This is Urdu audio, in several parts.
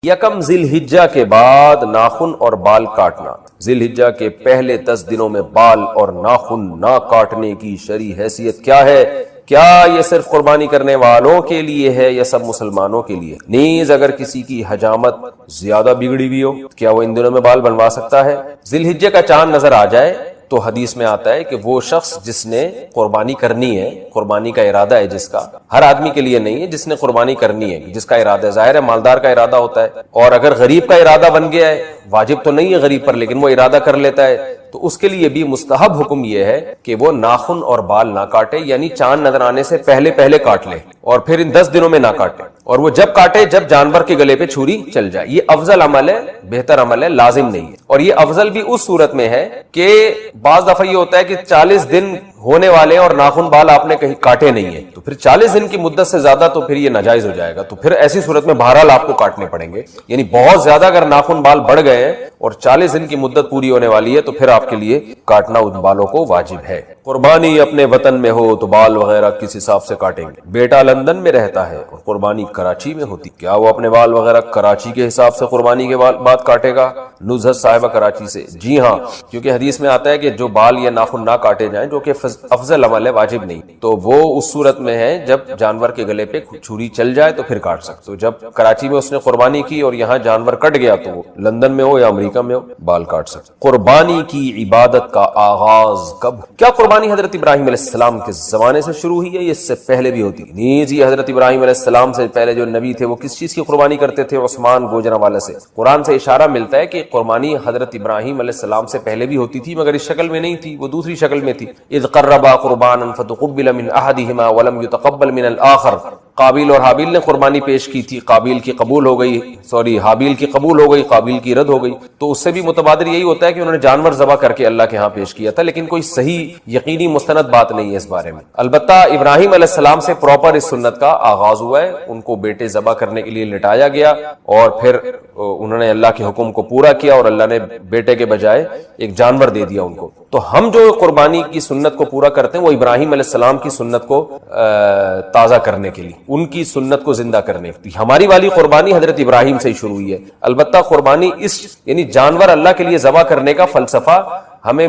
یکم ذی الحجہ کے بعد ناخن اور بال کاٹنا۔ ذی الحجہ کے پہلے 10 دنوں میں بال اور ناخن نہ کاٹنے کی شرعی حیثیت کیا ہے؟ کیا یہ صرف قربانی کرنے والوں کے لیے ہے یا سب مسلمانوں کے لیے؟ نیز اگر کسی کی حجامت زیادہ بگڑی ہوئی ہو کیا وہ ان دنوں میں بال بنوا سکتا ہے؟ ذی الحجہ کا چاند نظر آ جائے تو حدیث میں آتا ہے کہ وہ شخص جس نے قربانی کرنی ہے، قربانی کا ارادہ ہے جس کا، ہر آدمی کے لیے نہیں ہے، جس نے قربانی کرنی ہے، جس کا ارادہ ہے، ظاہر ہے مالدار کا ارادہ ہوتا ہے، اور اگر غریب کا ارادہ بن گیا ہے، واجب تو نہیں ہے غریب پر لیکن وہ ارادہ کر لیتا ہے، تو اس کے لیے بھی مستحب حکم یہ ہے کہ وہ ناخن اور بال نہ کاٹے، یعنی چاند نظر آنے سے پہلے کاٹ لے اور پھر ان 10 دنوں میں نہ کاٹے، اور وہ جب کاٹے جب جانور کے گلے پہ چھری چل جائے۔ یہ افضل عمل ہے، بہتر عمل ہے، لازم نہیں ہے۔ اور یہ افضل بھی اس صورت میں ہے کہ بعض دفعہ یہ ہوتا ہے کہ 40 دن ہونے والے اور ناخن بال آپ نے کہیں کاٹے نہیں ہیں، تو پھر 40 دن کی مدت سے زیادہ تو پھر یہ ناجائز ہو جائے گا، تو پھر ایسی صورت میں بہرحال آپ کو کاٹنے پڑیں گے، یعنی بہت زیادہ اگر ناخن بال بڑھ گئے ہیں اور 40 دن کی مدت پوری ہونے والی ہے تو پھر آپ کے لیے کاٹنا ان بالوں کو واجب ہے۔ قربانی اپنے وطن میں ہو تو بال وغیرہ کس حساب سے کاٹیں گے؟ بیٹا لندن میں رہتا ہے اور قربانی کراچی میں ہوتی، کیا وہ اپنے بال وغیرہ کراچی کے حساب سے قربانی کے بعد کاٹے گا؟ نزہت صاحبہ کراچی سے۔ جی ہاں، کیونکہ حدیث میں آتا ہے کہ جو بال یا ناخن نہ کاٹے جائیں، جو کہ افضل عمل ہے، واجب نہیں، تو وہ اس صورت میں ہے جب جانور کے گلے پہ چھری چل جائے تو پھر کاٹ سکتے۔ تو جب کراچی میں اس نے قربانی کی اور یہاں جانور کٹ گیا تو وہ لندن میں ہو یا امریکہ میں ہو بال کاٹ سکتے۔ قربانی کی عبادت کا آغاز کب؟ کیا قربانی حضرت ابراہیم علیہ السلام کے زمانے سے شروع ہوئی ہے یا اس سے پہلے بھی ہوتی؟ نیز یہ حضرت ابراہیم علیہ السلام سے پہلے جو نبی تھے وہ کس چیز کی قربانی کرتے تھے؟ عثمان گوجرانوالہ سے۔ قرآن سے اشارہ ملتا ہے کہ قربانی حضرت ابراہیم علیہ السلام سے پہلے بھی ہوتی تھی مگر اس شکل میں نہیں تھی، وہ دوسری شکل میں تھی۔ اذ قربا قربانا فتقبل من احدہما ولم يتقبل من الاخر۔ قابیل اور حابیل نے قربانی پیش کی تھی، قابیل کی قبول ہو گئی، حابیل کی قبول ہو گئی، قابیل کی رد ہو گئی، تو اس سے بھی متبادر یہی ہوتا ہے کہ انہوں نے جانور ذبح کر کے اللہ کے ہاں پیش کیا تھا، لیکن کوئی صحیح یقینی مستند بات نہیں ہے اس بارے میں۔ البتہ ابراہیم علیہ السلام سے پراپر اس سنت کا آغاز ہوا ہے، ان کو بیٹے ذبح کرنے کے لیے لٹایا گیا اور پھر انہوں نے اللہ کے حکم کو پورا کیا اور اللہ نے بیٹے کے بجائے ایک جانور دے دیا ان کو۔ تو ہم جو قربانی کی سنت کو پورا کرتے ہیں وہ ابراہیم علیہ السلام کی سنت کو تازہ کرنے کے لیے، ان کی سنت کو زندہ کرنے کے لیے۔ ہماری والی قربانی حضرت ابراہیم سے ہی شروع ہوئی ہے۔ البتہ قربانی یعنی جانور اللہ کے لیے ذبح کرنے کا فلسفہ ہمیں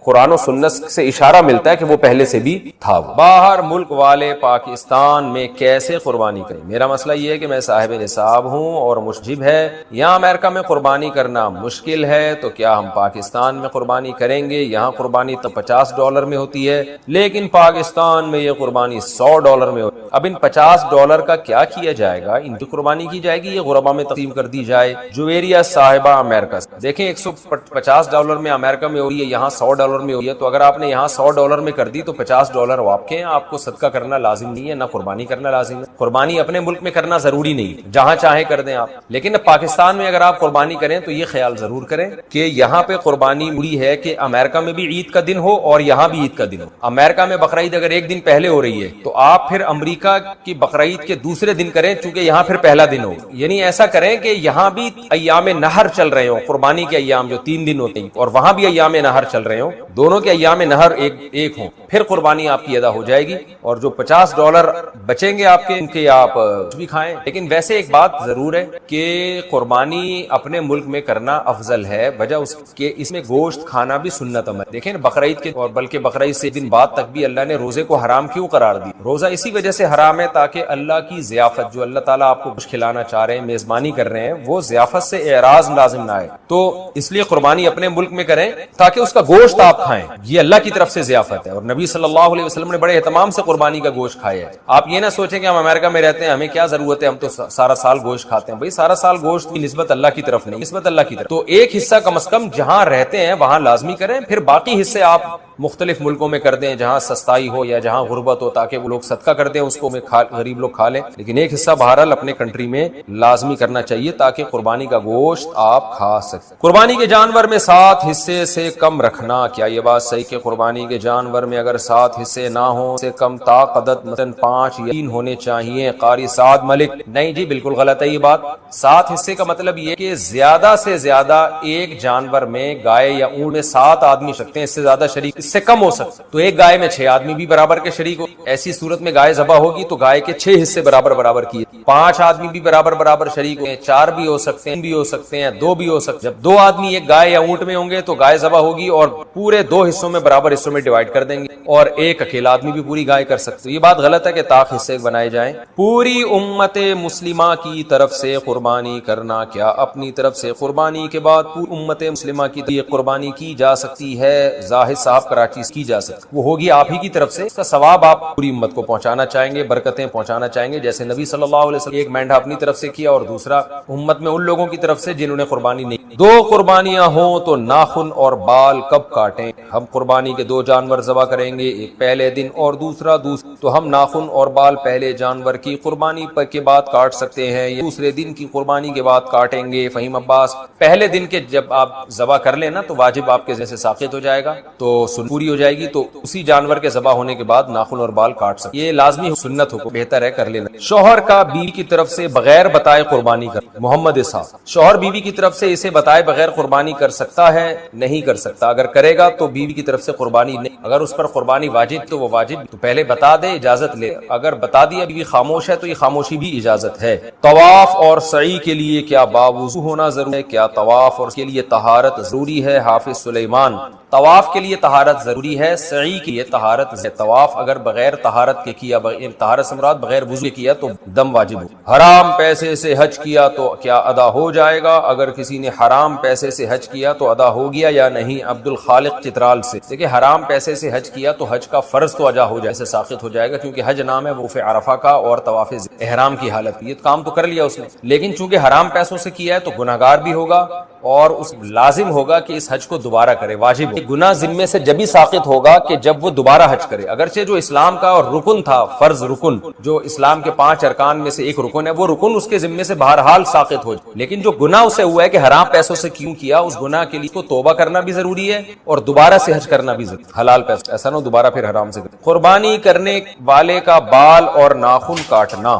قرآن و سنت سے اشارہ ملتا ہے کہ وہ پہلے سے بھی تھا۔ باہر ملک والے پاکستان میں کیسے قربانی کریں؟ میرا مسئلہ یہ ہے کہ میں صاحب نصاب ہوں اور مشجب ہے، یہاں امریکہ میں قربانی کرنا مشکل ہے، تو کیا ہم پاکستان میں قربانی کریں گے؟ یہاں قربانی تو $50 میں ہوتی ہے لیکن پاکستان میں یہ قربانی $100 میں ہوتی ہے۔ اب ان $50 کا کیا کیا جائے گا؟ ان کی قربانی کی جائے گی یا غربا میں تقسیم کر دی جائے؟ جویریہ صاحبہ امریکہ سے۔ دیکھیں $150 میں امریکہ میں ہوئی ہے، یہاں $100 میں ہوئی ہے، تو اگر آپ نے یہاں $100 میں کر دی تو $50 آپ کے ہیں، آپ کو صدقہ کرنا لازم نہیں ہے، نہ قربانی کرنا لازم ہے۔ قربانی اپنے ملک میں کرنا ضروری نہیں ہے، جہاں چاہے کر دیں آپ، لیکن پاکستان میں اگر آپ قربانی کریں تو یہ خیال ضرور کریں کہ یہاں پہ قربانی مڑی ہے کہ امریکہ میں بھی عید کا دن ہو اور یہاں بھی عید کا دن ہو۔ امریکہ میں بقرعید اگر ایک دن پہلے ہو رہی ہے تو آپ پھر امریکہ کی بقرعید کے دوسرے دن کریں چونکہ یہاں پھر پہلا دن ہو، یعنی ایسا کریں کہ یہاں بھی ایام نہر چل رہے ہوں، قربانی کے ایام جو 3 دن ہوتے ہیں، اور وہاں بھی ایام نہر چل رہے ہوں، دونوں کے ایام نہر ایک ہوں، پھر قربانی آپ کی ادا ہو جائے گی، اور جو $50 بچیں گے آپ کے، ان کے آپ کچھ بھی کھائیں۔ لیکن ویسے ایک بات ضرور ہے کہ قربانی اپنے ملک میں کرنا افضل ہے، وجہ اس کے اس میں گوشت کھانا بھی سنت عمل۔ دیکھیں بقرعید کے، اور بلکہ بقرعید سے دن بعد تک بھی اللہ نے روزے کو حرام کیوں قرار دی؟ روزہ اسی وجہ سے حرام ہے تاکہ اللہ کی ضیافت، جو اللہ تعالیٰ آپ کو کچھ کھلانا چاہ رہے ہیں، میزبانی کر رہے ہیں، وہ ضیافت سے اعراض لازم نہ آئے، تو اس لیے قربانی اپنے ملک میں کریں تاکہ اس کا گوشت آپ کھائیں، یہ اللہ کی طرف سے ضیافت ہے، اور نبی صلی اللہ علیہ وسلم نے بڑے اہتمام سے قربانی کا گوشت کھایا ہے۔ آپ یہ نہ سوچیں کہ ہم امریکہ میں رہتے ہیں ہمیں کیا ضرورت ہے، ہم تو سارا سال گوشت کھاتے ہیں۔ بھائی سارا سال گوشت کی نسبت اللہ کی طرف نہیں، نسبت اللہ کی طرف، تو ایک حصہ کم از کم جہاں رہتے ہیں وہاں لازمی کریں، پھر باقی حصے آپ مختلف ملکوں میں کر دیں جہاں سستائی ہو یا جہاں غربت ہو، تاکہ وہ لوگ صدقہ کر دیں، اس کو غریب لوگ کھا لیں، لیکن ایک حصہ بہرحال اپنے کنٹری میں لازمی کرنا چاہیے تاکہ قربانی کا گوشت آپ کھا سکیں۔ قربانی کے جانور میں 7 حصے سے کم رکھنا، کیا یہ بات صحیح کہ قربانی کے جانور میں اگر 7 حصے نہ ہوں سے کم طاقت مثلا 5 یا 3 ہونے چاہیے؟ قاری سعد ملک۔ نہیں جی بالکل غلط ہے یہ بات۔ 7 حصے کا مطلب یہ کہ زیادہ سے زیادہ ایک جانور میں، گائے یا اونٹ میں 7 آدمی سکتے ہیں، اس سے زیادہ شریک اس سے کم ہو سکتا تو ایک گائے میں 6 آدمی بھی برابر کے شریک ہو. ایسی صورت میں گائے ذبح ہوگی تو گائے کے 6 حصے برابر برابر کیے. 5 آدمی بھی برابر برابر شریک ہوئے, 4 بھی ہو سکتے ہیں, 3 بھی ہو سکتے ہیں, 2 بھی ہو سکتے ہیں. جب 2 آدمی ایک گائے یا اونٹ میں ہوں گے تو گائے ذبح ہوگی اور پورے 2 حصوں میں برابر حصوں میں ڈیوائڈ کر دیں گے, اور ایک اکیلا آدمی بھی پوری گائے کر سکتے. یہ بات غلط ہے کہ طاق حصے بنائے جائیں. پوری امت مسلمہ کی طرف سے قربانی کرنا, کیا اپنی طرف سے قربانی کے بعد پوری امت مسلمہ کی طرف قربانی کی جا سکتی ہے؟ زاہد صاحب کراچی سے کی جا سکتی, وہ ہوگی آپ ہی کی طرف سے. اس کا ثواب آپ پوری امت کو پہنچانا چاہیں گے, برکتیں پہنچانا چاہیں گے, جیسے نبی صلی اللہ علیہ وسلم ایک مینڈا اپنی طرف سے کیا اور دوسرا امت میں ان لوگوں کی طرف سے جنہوں نے قربانی نہیں. 2 قربانیاں ہوں تو ناخن اور بال کب کاٹیں؟ ہم قربانی کے 2 جانور ذبح کریں گے, ایک پہلے دن اور دوسرا تو ہم ناخن اور بال پہلے جانور کی قربانی کے بعد کاٹ سکتے ہیں یا دوسرے دن کی قربانی کے بعد کاٹیں گے. فہیم عباس, پہلے دن کے جب آپ ذبح کر لیں نا تو واجب آپ کے جیسے ساقط ہو جائے گا, تو سن پوری ہو جائے گی, تو اسی جانور کے ذبح ہونے کے بعد ناخن اور بال کاٹ سکتے. یہ لازمی سنت ہو, بہتر ہے کر لینا. شوہر کا بیوی کی طرف سے بغیر بتائے قربانی کر. محمد اسحاق, شوہر بیوی کی طرف سے اسے بتائے بغیر قربانی کر سکتا ہے؟ نہیں کر سکتا. اگر کرے گا تو بیوی کی طرف سے قربانی نہیں. اگر اس پر قربانی واجب تو وہ واجب تو پہلے بتا دے, اجازت لے. اگر بتا دیا بیوی خاموش ہے تو یہ خاموشی بھی اجازت ہے. طواف اور سعی کے لیے کیا باوضو ہونا ضروری ہے؟ کیا طواف اور کے لیے طہارت ضروری ہے؟ حافظ سلیمان, طواف کے لیے طہارت ضروری ہے, سعی کے لیے طہارت ہے. طواف اگر بغیر طہارت کے کیا, طہارت سے مراد بغیر وضو کے کیا تو دم واجب ہو. حرام پیسے سے حج کیا تو کیا ادا ہو جائے گا؟ اگر کسی نے حرام پیسے سے حج کیا تو ادا ہو گیا یا نہیں؟ عبد الخالق چترال سے. دیکھیں, حرام پیسے سے حج کیا تو حج کا فرض تو ادا ہو جائے, سے ساقط ہو جائے گا, کیونکہ حج نام ہے وقوف عرفہ کا اور طواف احرام کی حالت. یہ کام تو کر لیا اس نے, لیکن چونکہ حرام پیسوں سے کیا ہے تو گناہگار بھی ہوگا اور اس لازم ہوگا کہ اس حج کو دوبارہ کرے. واجب گناہ ذمے سے جب ہی ساقط ہوگا کہ جب وہ دوبارہ حج کرے. اگرچہ جو اسلام کا اور رکن تھا, فرض رکن, جو اسلام کے 5 ارکان میں سے ایک رکن ہے, وہ رکن اس کے ذمے سے بہرحال ساقط ہو جائے, لیکن جو گناہ اسے ہوا ہے کہ حرام پیسوں سے کیوں کیا, اس گناہ کے لیے کو توبہ کرنا بھی ضروری ہے اور دوبارہ سے حج کرنا بھی ضروری. حلال پیسہ, ایسا نہ دوبارہ پھر حرام سے. قربانی کرنے والے کا بال اور ناخن کاٹنا,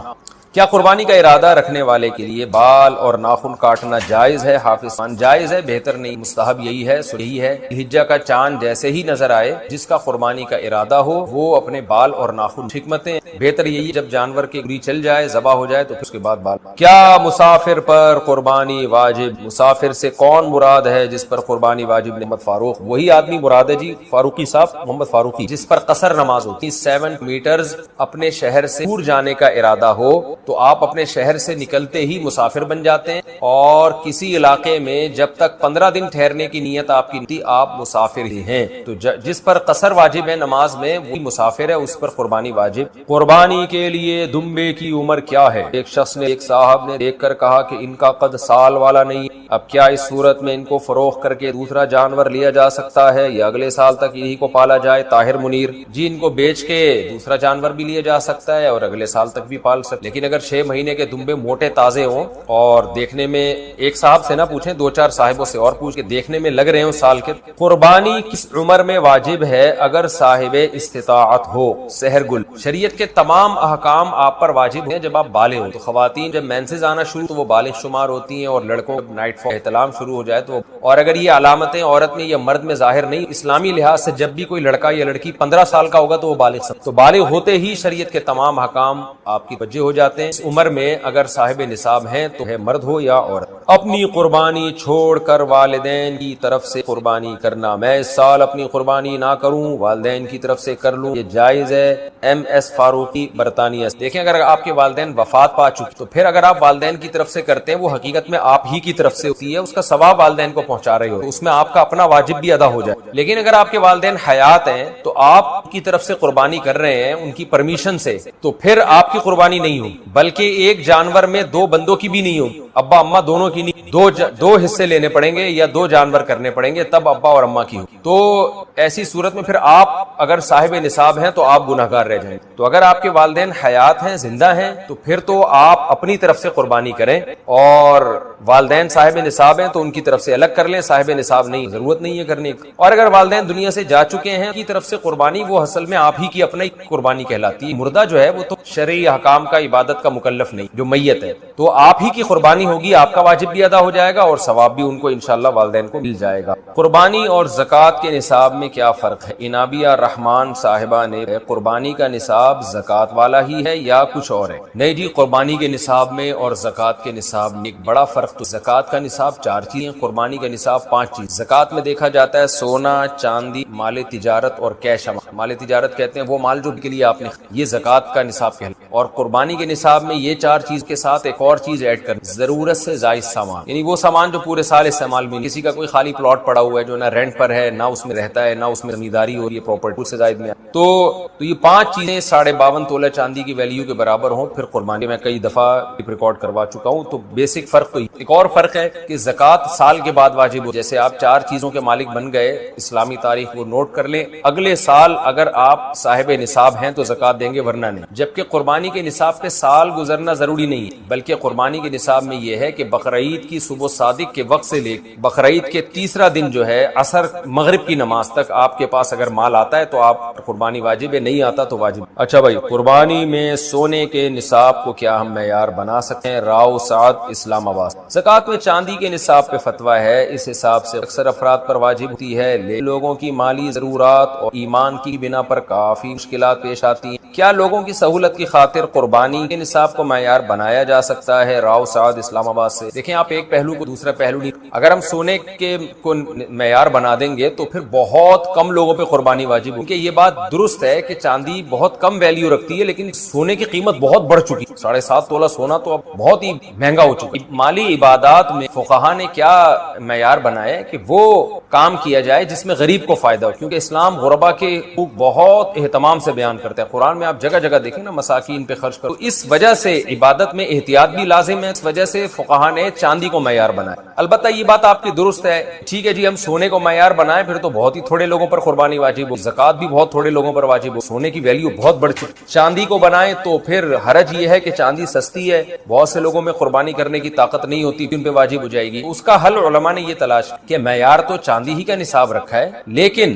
کیا قربانی کا ارادہ رکھنے والے کے لیے بال اور ناخن کاٹنا جائز ہے؟ حافظ, جائز ہے, بہتر نہیں, مستحب یہی ہے, یہی ہے. حجہ کا چاند جیسے ہی نظر آئے, جس کا قربانی کا ارادہ ہو وہ اپنے بال اور ناخن, حکمتیں بہتر یہی, جب جانور کی گری چل جائے, ذبح ہو جائے تو اس کے بعد بال. کیا مسافر پر قربانی واجب؟ مسافر سے کون مراد ہے جس پر قربانی واجب؟ محمد فاروق, وہی آدمی مراد ہے جی, فاروقی صاحب, محمد فاروقی, جس پر قصر نماز ہوتی. 7 میٹرز اپنے شہر سے دور جانے کا ارادہ ہو تو آپ اپنے شہر سے نکلتے ہی مسافر بن جاتے ہیں, اور کسی علاقے میں جب تک 15 دن ٹھہرنے کی نیت آپ کی نہیں, آپ مسافر ہی ہیں. تو جس پر قصر واجب ہے نماز میں وہی مسافر ہے, اس پر قربانی واجب. قربانی کے لیے دمبے کی عمر کیا ہے؟ ایک شخص نے, ایک صاحب نے دیکھ کر کہا کہ ان کا قد سال والا نہیں. اب کیا اس صورت میں ان کو فروخت کر کے دوسرا جانور لیا جا سکتا ہے یا اگلے سال تک یہی کو پالا جائے؟ طاہر منیر, جی ان کو بیچ کے دوسرا جانور بھی لیا جا سکتا ہے اور اگلے سال تک بھی پال سکتے, لیکن اگر 6 مہینے کے دمبے موٹے تازے ہوں اور دیکھنے میں, ایک صاحب سے نہ پوچھیں, 2-4 صاحبوں سے اور پوچھ کے, دیکھنے میں لگ رہے ہوں سال کے. قربانی کس عمر میں واجب ہے اگر صاحب استطاعت ہو؟ سحر گل, شریعت کے تمام احکام آپ پر واجب ہیں جب آپ بالغ ہو. تو خواتین جب مینسز آنا شروع تو وہ بالغ شمار ہوتی ہیں, اور لڑکوں جب نائٹ فال احتلام شروع ہو جائے تو, اور اگر یہ علامتیں عورت میں یا مرد میں ظاہر نہیں, اسلامی لحاظ سے جب بھی کوئی لڑکا یا لڑکی 15 سال کا ہوگا تو وہ بالغ سمجھ, تو بالغ ہوتے ہی شریعت کے تمام احکام آپ کی بجے ہو جاتے ہیں. اس عمر میں اگر صاحب نصاب ہیں تو ہے مرد ہو یا عورت. اپنی قربانی چھوڑ کر والدین کی طرف سے قربانی کرنا, میں اس سال اپنی قربانی نہ کروں, والدین کی طرف سے کر لوں, یہ جائز ہے؟ ایم ایس فاروقی, برطانیہ. دیکھیں, اگر آپ کے والدین وفات پا چکے تو پھر اگر آپ والدین کی طرف سے کرتے ہیں وہ حقیقت میں آپ ہی کی طرف سے ہوتی ہے, اس کا ثواب والدین کو پہنچا رہے ہو, اس میں آپ کا اپنا واجب بھی ادا ہو جائے. لیکن اگر آپ کے والدین حیات ہیں تو آپ کی طرف سے قربانی کر رہے ہیں ان کی پرمیشن سے, تو پھر آپ کی قربانی نہیں ہوگی, بلکہ ایک جانور میں 2 بندوں کی بھی نہیں ہوگی, ابا اماں دونوں کی نہیں, 2 حصے لینے پڑیں گے یا 2 جانور کرنے پڑیں گے, تب ابا اور اماں کی ہوگی. تو ایسی صورت میں پھر آپ اگر صاحب نصاب ہیں تو آپ گناہگار رہ جائیں. تو اگر آپ کے والدین حیات ہیں, زندہ ہیں, تو پھر تو آپ اپنی طرف سے قربانی کریں, اور والدین صاحب نصاب ہیں تو ان کی طرف سے الگ کر لیں, صاحب نصاب نہیں, ضرورت نہیں ہے کرنے کی. اور اگر والدین دنیا سے جا چکے ہیں کی طرف سے قربانی, وہ اصل میں آپ ہی کی اپنی قربانی کہلاتی ہے. مردہ جو ہے وہ تو شرعی احکام کا, عبادت کا مکلف نہیں, جو میت ہے, تو آپ ہی کی قربانی قربانی ہوگی آپ کا واجب بھی ادا ہو جائے گا اور ثواب بھی ان کو انشاءاللہ والدین کو مل جائے گا۔ قربانی اور زکوٰۃ کے نصاب میں کیا فرق ہے؟ انابیہ رحمان صاحبہ نے قربانی کا نصاب زکوٰۃ والا ہی ہے یا کچھ اور ہے؟ نہیں جی، قربانی کے نصاب میں اور زکوٰۃ کے نصاب میں ایک بڑا فرق تو زکوٰۃ کا نصاب 4 چیزیں، قربانی کا نصاب 5 چیز۔ زکوٰۃ میں دیکھا جاتا ہے سونا، چاندی، مال تجارت اور کیش اماؤنٹ۔ مال تجارت کہتے ہیں وہ مال جو کے لیے آپ نے، یہ زکوٰۃ کا نصاب کہلاتا ہے۔ اور قربانی کے نصاب میں یہ 4 چیز کے ساتھ ایک اور چیز ایڈ کریں، ضرورت سے زائد سامان، یعنی وہ سامان جو پورے سال استعمال میں نہیں، کسی کا کوئی خالی پلاٹ پڑا ہوا ہے جو نہ رینٹ پر ہے، نہ اس میں رہتا ہے، نہ اس میں زمینداری ہو رہی ہے، پراپرٹی سے زائد میں تو یہ 5 چیزیں 52.5 تولہ چاندی کی ویلیو کے برابر ہوں پھر قربانی۔ میں کئی دفعہ ریکارڈ کروا چکا ہوں، تو بیسک فرق تو ایک اور فرق ہے کہ زکوٰۃ سال کے بعد واجب ہو، جیسے آپ 4 چیزوں کے مالک بن گئے، اسلامی تاریخ وہ نوٹ کر لیں، اگلے سال اگر آپ صاحب نصاب ہیں تو زکوٰۃ دیں گے ورنہ نہیں۔ جبکہ قربانی کے نصاب پہ سال گزرنا ضروری نہیں ہے، بلکہ قربانی کے نصاب میں یہ ہے کہ بقرعید کی صبح صادق کے وقت سے لے بقرعید کے تیسرا دن جو ہے عصر مغرب کی نماز تک آپ کے پاس اگر مال آتا ہے تو آپ قربانی واجب ہے، نہیں آتا تو واجب۔ اچھا بھائی، قربانی میں سونے کے نصاب کو کیا ہم معیار بنا سکتے ہیں؟ راؤ سعد اسلام آباد۔ زکوٰۃ میں چاندی کے نصاب پہ فتویٰ ہے، اس حساب سے اکثر افراد پر واجب ہوتی ہے، لوگوں کی مالی ضرورات اور ایمان کی بنا پر کافی مشکلات پیش آتی ہیں۔ کیا لوگوں کی سہولت کی خاطر قربانی کے نصاب کو معیار بنایا جا سکتا ہے؟ راؤ سعد اسلام آباد سے۔ دیکھیں، آپ ایک پہلو کو دوسرا پہلو نہیں، اگر ہم سونے کے کو معیار بنا دیں گے تو پھر بہت کم لوگوں پہ قربانی واجب ہوگی۔ یہ بات درست ہے کہ چاندی بہت کم ویلیو رکھتی ہے، لیکن سونے کی قیمت بہت بڑھ چکی ہے، 7.5 تولہ سونا تو اب بہت ہی مہنگا ہو چکی ہے۔ مالی عبادات میں فقہا نے کیا معیار بنایا ہے کہ وہ کام کیا جائے جس میں غریب کو فائدہ ہو، کیونکہ اسلام غربا کے حقوق بہت اہتمام سے بیان کرتا ہے۔ قرآن میں آپ جگہ جگہ دیکھیں نا، مساکین پہ خرچ کرو، اس وجہ سے عبادت میں احتیاط بھی لازم ہے، اس وجہ سے فقہا نے چاندی کو معیار بنایا۔ البتہ یہ بات آپ کی درست ہے، ٹھیک ہے جی، ہم سونے کو معیار بنائیں پھر تو بہت ہی تھوڑے لوگوں پر قربانی واجب ہو، زکوٰۃ بھی بہت تھوڑے لوگوں پر واجب ہو، سونے کی ویلیو بہت بڑھ چکی۔ چاندی کو بنائیں تو پھر حرج یہ ہے کہ چاندی سستی ہے، بہت سے لوگوں میں قربانی کرنے کی طاقت نہیں ہوتی، ان پہ واجب ہو جائے گی۔ اس کا حل علماء نے یہ تلاش کہ معیار تو چاندی ہی کا نصاب رکھا ہے، لیکن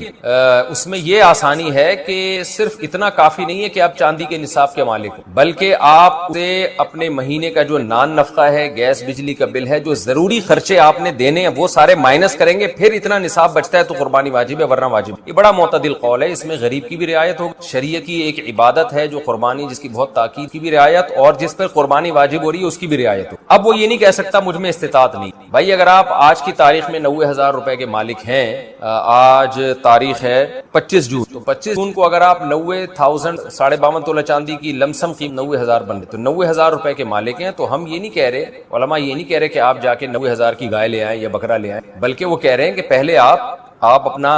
اس میں یہ آسانی ہے کہ صرف اتنا کافی نہیں ہے کہ آپ چاندی کے نصاب کے مالک ہو، بلکہ آپ سے اپنے مہینے کا جو نان نفقہ ہے، گیس بجلی کا بل ہے، جو ضروری خرچے آپ نے دینے ہیں وہ سارے مائنس کریں گے، پھر اتنا نصاب بچتا ہے تو قربانی واجب ہے ورنہ واجب۔ یہ بڑا معتدل قول ہے، اس میں غریب کی بھی رعایت ہو، شریعت کی ایک عبادت ہے جو قربانی، جس کی بہت تاکید کی بھی رعایت، اور جس پر قربانی واجب ہو رہی ہے اس کی بھی رعایت ہو۔ اب وہ یہ نہیں کہہ سکتا مجھ میں استطاعت نہیں۔ بھائی اگر آپ آج کی تاریخ میں 90,000 روپے کے مالک ہیں، آج تاریخ ہے 25 جون، تو 25 جون کو اگر آپ 90,000 52 تولہ چاندی کی لمسم قیمت 90,000 بن رہے تو 90,000 روپے کے مالک ہیں، تو ہم یہ نہیں کہہ رہے، علماء یہ نہیں کہہ رہے کہ آپ جا کے 90,000 کی گائے لے آئیں یا بکرا لے آئیں، بلکہ وہ کہہ رہے ہیں کہ پہلے آپ اپنا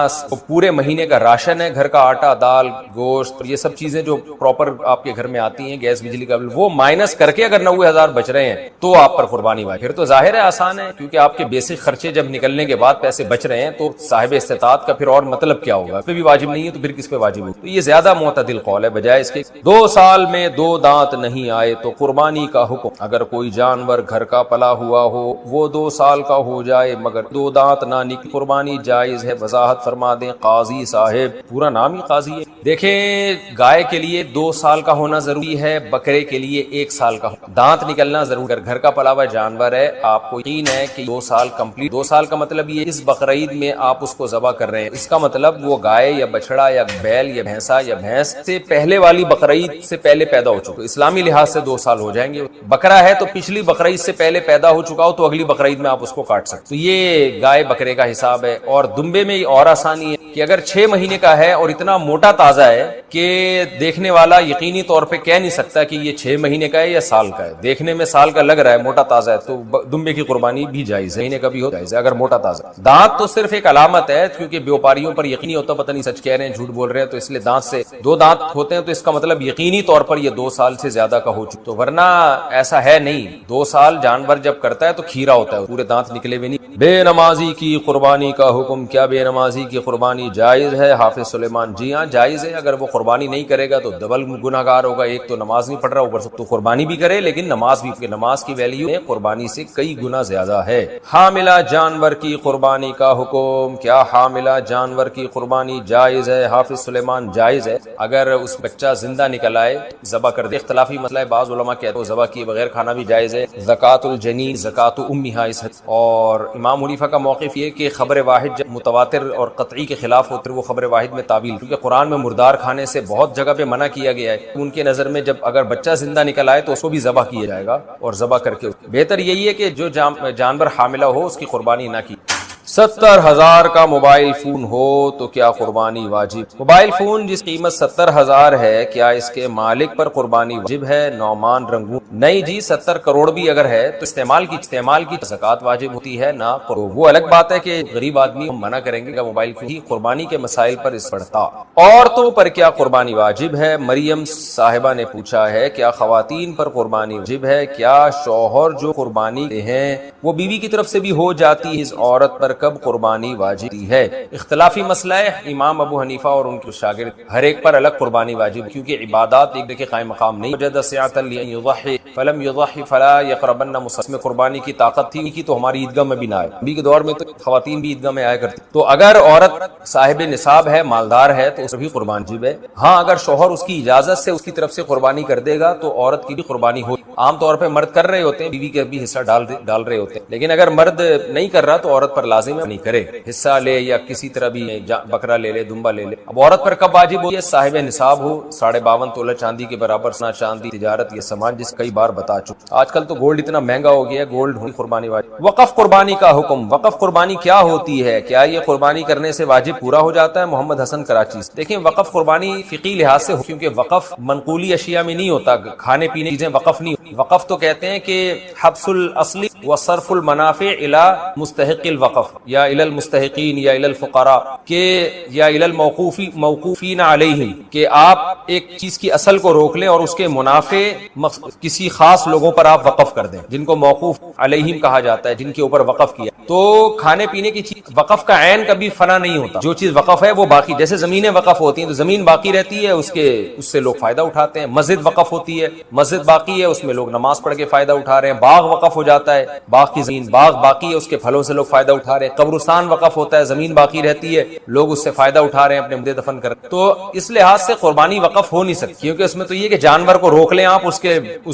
پورے مہینے کا راشن ہے، گھر کا آٹا، دال، گوشت، یہ سب چیزیں جو پراپر آپ کے گھر میں آتی ہیں، گیس بجلی کا بل، وہ مائنس کر کے اگر 90,000 بچ رہے ہیں تو آپ پر قربانی واجب۔ پھر تو ظاہر ہے آسان ہے، کیونکہ آپ کے بیسک خرچے جب نکلنے کے بعد پیسے بچ رہے ہیں تو صاحب استطاعت کا پھر اور مطلب کیا ہوگا؟ پھر بھی واجب نہیں ہے تو پھر کس پہ واجب ہوگا؟ تو یہ زیادہ معتدل قول ہے، بجائے اس کے 2 سال میں 2 دانت نہیں آئے تو قربانی کا حکم۔ اگر کوئی جانور گھر کا پلا ہوا ہو، وہ 2 سال کا ہو جائے مگر 2 دانت نہ نکلے، قربانی جائز ہے؟ وضاحت فرما دیں قاضی صاحب۔ پورا نام ہی قاضی ہے۔ دیکھیں، گائے کے لیے 2 سال کا ہونا ضروری ہے، بکرے کے لیے 1 سال کا دانت نکلنا ضروری۔ اگر گھر کا پلا ہوا جانور ہے، آپ کو یقین ہے کہ 2 سال کمپلیٹ، 2 سال کا مطلب یہ اس بقرعید میں آپ اس کو ذبح کر رہے ہیں، اس کا مطلب وہ گائے یا بچڑا یا بیل یا بھینسا یا بھینس سے پہلے والی بقرعید سے پہلے پیدا ہو چکا، اسلامی لحاظ سے 2 سال ہو جائیں گے۔ بکرا ہے تو پچھلی بقرعید سے پہلے پیدا ہو چکا ہو تو اگلی بقرعید میں آپ اس کو کاٹ سکتے، تو یہ گائے بکرے کا حساب ہے۔ اور دمبے میں اور آسانی ہے کہ اگر 6 مہینے کا ہے اور اتنا موٹا تازہ ہے کہ دیکھنے والا یقینی طور پہ کہہ نہیں سکتا کہ یہ 6 مہینے کا ہے یا سال کا ہے، دیکھنے میں سال کا لگ رہا ہے، موٹا تازہ ہے، تو دمبے کی قربانی بھی جائز ہے، مہینے کا بھی ہو جائز ہے اگر موٹا تازہ۔ دانت تو صرف ایک علامت ہے، کیونکہ بیوپاریوں پر یقینی ہوتا پتہ نہیں سچ کہہ رہے ہیں جھوٹ بول رہے ہیں، تو اس لیے دانت سے 2 دانت ہوتے ہیں تو اس کا مطلب یقینی طور پر یہ 2 سال سے زیادہ کا ہو چکا، تو ورنہ ایسا ہے نہیں۔ 2 سال جانور جب کرتا ہے تو کھیرا ہوتا ہے، پورے دانت نکلے ہوئے نہیں، بے نمازی کی قربانی کا حکم، کیا بے نمازی کی قربانی جائز ہے؟ حافظ سلیمان: جی ہاں جائز ہے، اگر وہ قربانی نہیں کرے گا تو ڈبل گناہگار ہوگا، ایک تو نماز نہیں پڑھ رہا، اوپر سے تو قربانی بھی کرے لیکن نماز بھی، نماز کی ویلیو قربانی سے کئی گنا زیادہ ہے۔ حاملہ جانور کی قربانی کا حکم، کیا حاملہ جانور کی قربانی جائز ہے؟ حافظ سلیمان: جائز ہے، اگر اس بچہ زندہ نکل آئے ذبح کر دے۔ اختلافی مسئلہ ہے، بعض علماء کہتے ہیں ذبح کیے بغیر کھانا بھی جائز ہے، زکات الجنین زکات امہا اس حد، اور امام حنیفہ کا موقف یہ کہ خبر واحد جب متواتر اور قطعی کے خلاف ہوتے وہ خبر واحد میں تعویل، کیونکہ قرآن میں مردار کھانے سے بہت جگہ پہ منع کیا گیا ہے، ان کے نظر میں جب اگر بچہ زندہ نکل آئے تو اس کو بھی ذبح کیا جائے گا، اور ذبح کر کے بہتر یہی ہے کہ جو جانور حاملہ ہو اس کی قربانی نہ کی۔ 70,000 کا موبائل فون ہو تو کیا قربانی واجب؟ موبائل فون جس قیمت 70,000 ہے، کیا اس کے مالک پر قربانی واجب ہے؟ نعمان رنگون: نہیں جی، 70 کروڑ بھی اگر ہے تو استعمال کی زکات واجب ہوتی ہے نہ قرض۔ وہ الگ بات ہے کہ غریب آدمی ہم منع کریں گے کہ موبائل فون ہی قربانی کے مسائل پر اس پڑتا۔ عورتوں پر کیا قربانی واجب ہے؟ مریم صاحبہ نے پوچھا ہے، کیا خواتین پر قربانی واجب ہے؟ کیا شوہر جو قربانی ہیں وہ بیوی کی طرف سے بھی ہو جاتی ہے؟ اس عورت پر کب قربانی واجب ہے؟ اختلافی مسئلہ ہے، امام ابو حنیفہ اور ان کے شاگرد ہر ایک پر الگ قربانی واجب، کیونکہ عبادات ایک کے قائم مقام نہیں۔ وجد سعۃ لیضحی فلم یضحی فلا یقربن مصلی، میں قربانی کی طاقت تھی کی تو ہماری عیدگاہ میں بھی نہ آئے، نبی کے دور میں تو خواتین بھی عیدگاہ میں آیا کرتی، تو اگر عورت صاحب نصاب ہے، مالدار ہے تو اس بھی قربان واجب ہے۔ ہاں اگر شوہر اس کی اجازت سے اس کی طرف سے قربانی کر دے گا تو عورت کی بھی قربانی ہو۔ عام طور پہ مرد کر رہے ہوتے ہیں، بیوی کے بھی حصہ ڈال رہے ہوتے ہیں، لیکن اگر مرد نہیں کر رہا تو عورت پر لازم ہے نہیں کرے، حصہ لے یا کسی طرح بھی بکرا لے لے، دمبا لے لے۔ اب عورت پر کب واجب ہو؟ یہ صاحب نصاب ہو، 52.5 تولہ چاندی کے برابر، سونا چاندی تجارت یہ سامان جس کئی بار بتا چکا۔ آج کل تو گولڈ اتنا مہنگا ہو گیا ہے، گولڈ ہوئی قربانی واجب۔ وقف قربانی کا حکم، وقف قربانی کیا ہوتی ہے؟ کیا یہ قربانی کرنے سے واجب پورا ہو جاتا ہے؟ محمد حسن کراچی سے۔ دیکھیں وقف قربانی فقہی لحاظ سے، کیونکہ وقف منقولی اشیاء میں نہیں ہوتا، کھانے پینے کی چیزیں وقف نہیں۔ وقف تو کہتے ہیں کہ حبس الاصل وصرف المنافع الى مستحق الوقف یا الى المستحقین یا الى الفقراء کہ یا الى الموقوفین علیہم، کہ آپ ایک چیز کی اصل کو روک لیں اور اس کے منافع کسی خاص لوگوں پر آپ وقف کر دیں، جن کو موقوف علیہم کہا جاتا ہے، جن کے اوپر وقف کیا۔ تو کھانے پینے کی چیز وقف کا عین کبھی فنا نہیں ہوتا، جو چیز وقف ہے وہ باقی، جیسے زمینیں وقف ہوتی ہیں تو زمین باقی رہتی ہے، اس سے لوگ فائدہ اٹھاتے ہیں۔ مسجد وقف ہوتی ہے، مسجد باقی ہے، اس میں لوگ نماز پڑھ کے فائدہ اٹھا رہے ہیں۔ باغ وقف ہو جاتا ہے، باغ کی زمین باغ باقی ہے، اس کے پھلوں سے لوگ فائدہ اٹھا رہے ہیں۔ قبرستان وقف ہوتا ہے، زمین باقی رہتی ہے، لوگ اس سے فائدہ اٹھا رہے ہیں، اپنے مردے دفن کر۔ تو اس لحاظ سے قربانی وقف ہو نہیں سکتی، کیونکہ اس میں تو یہ کہ جانور کو روک لیں آپ، اس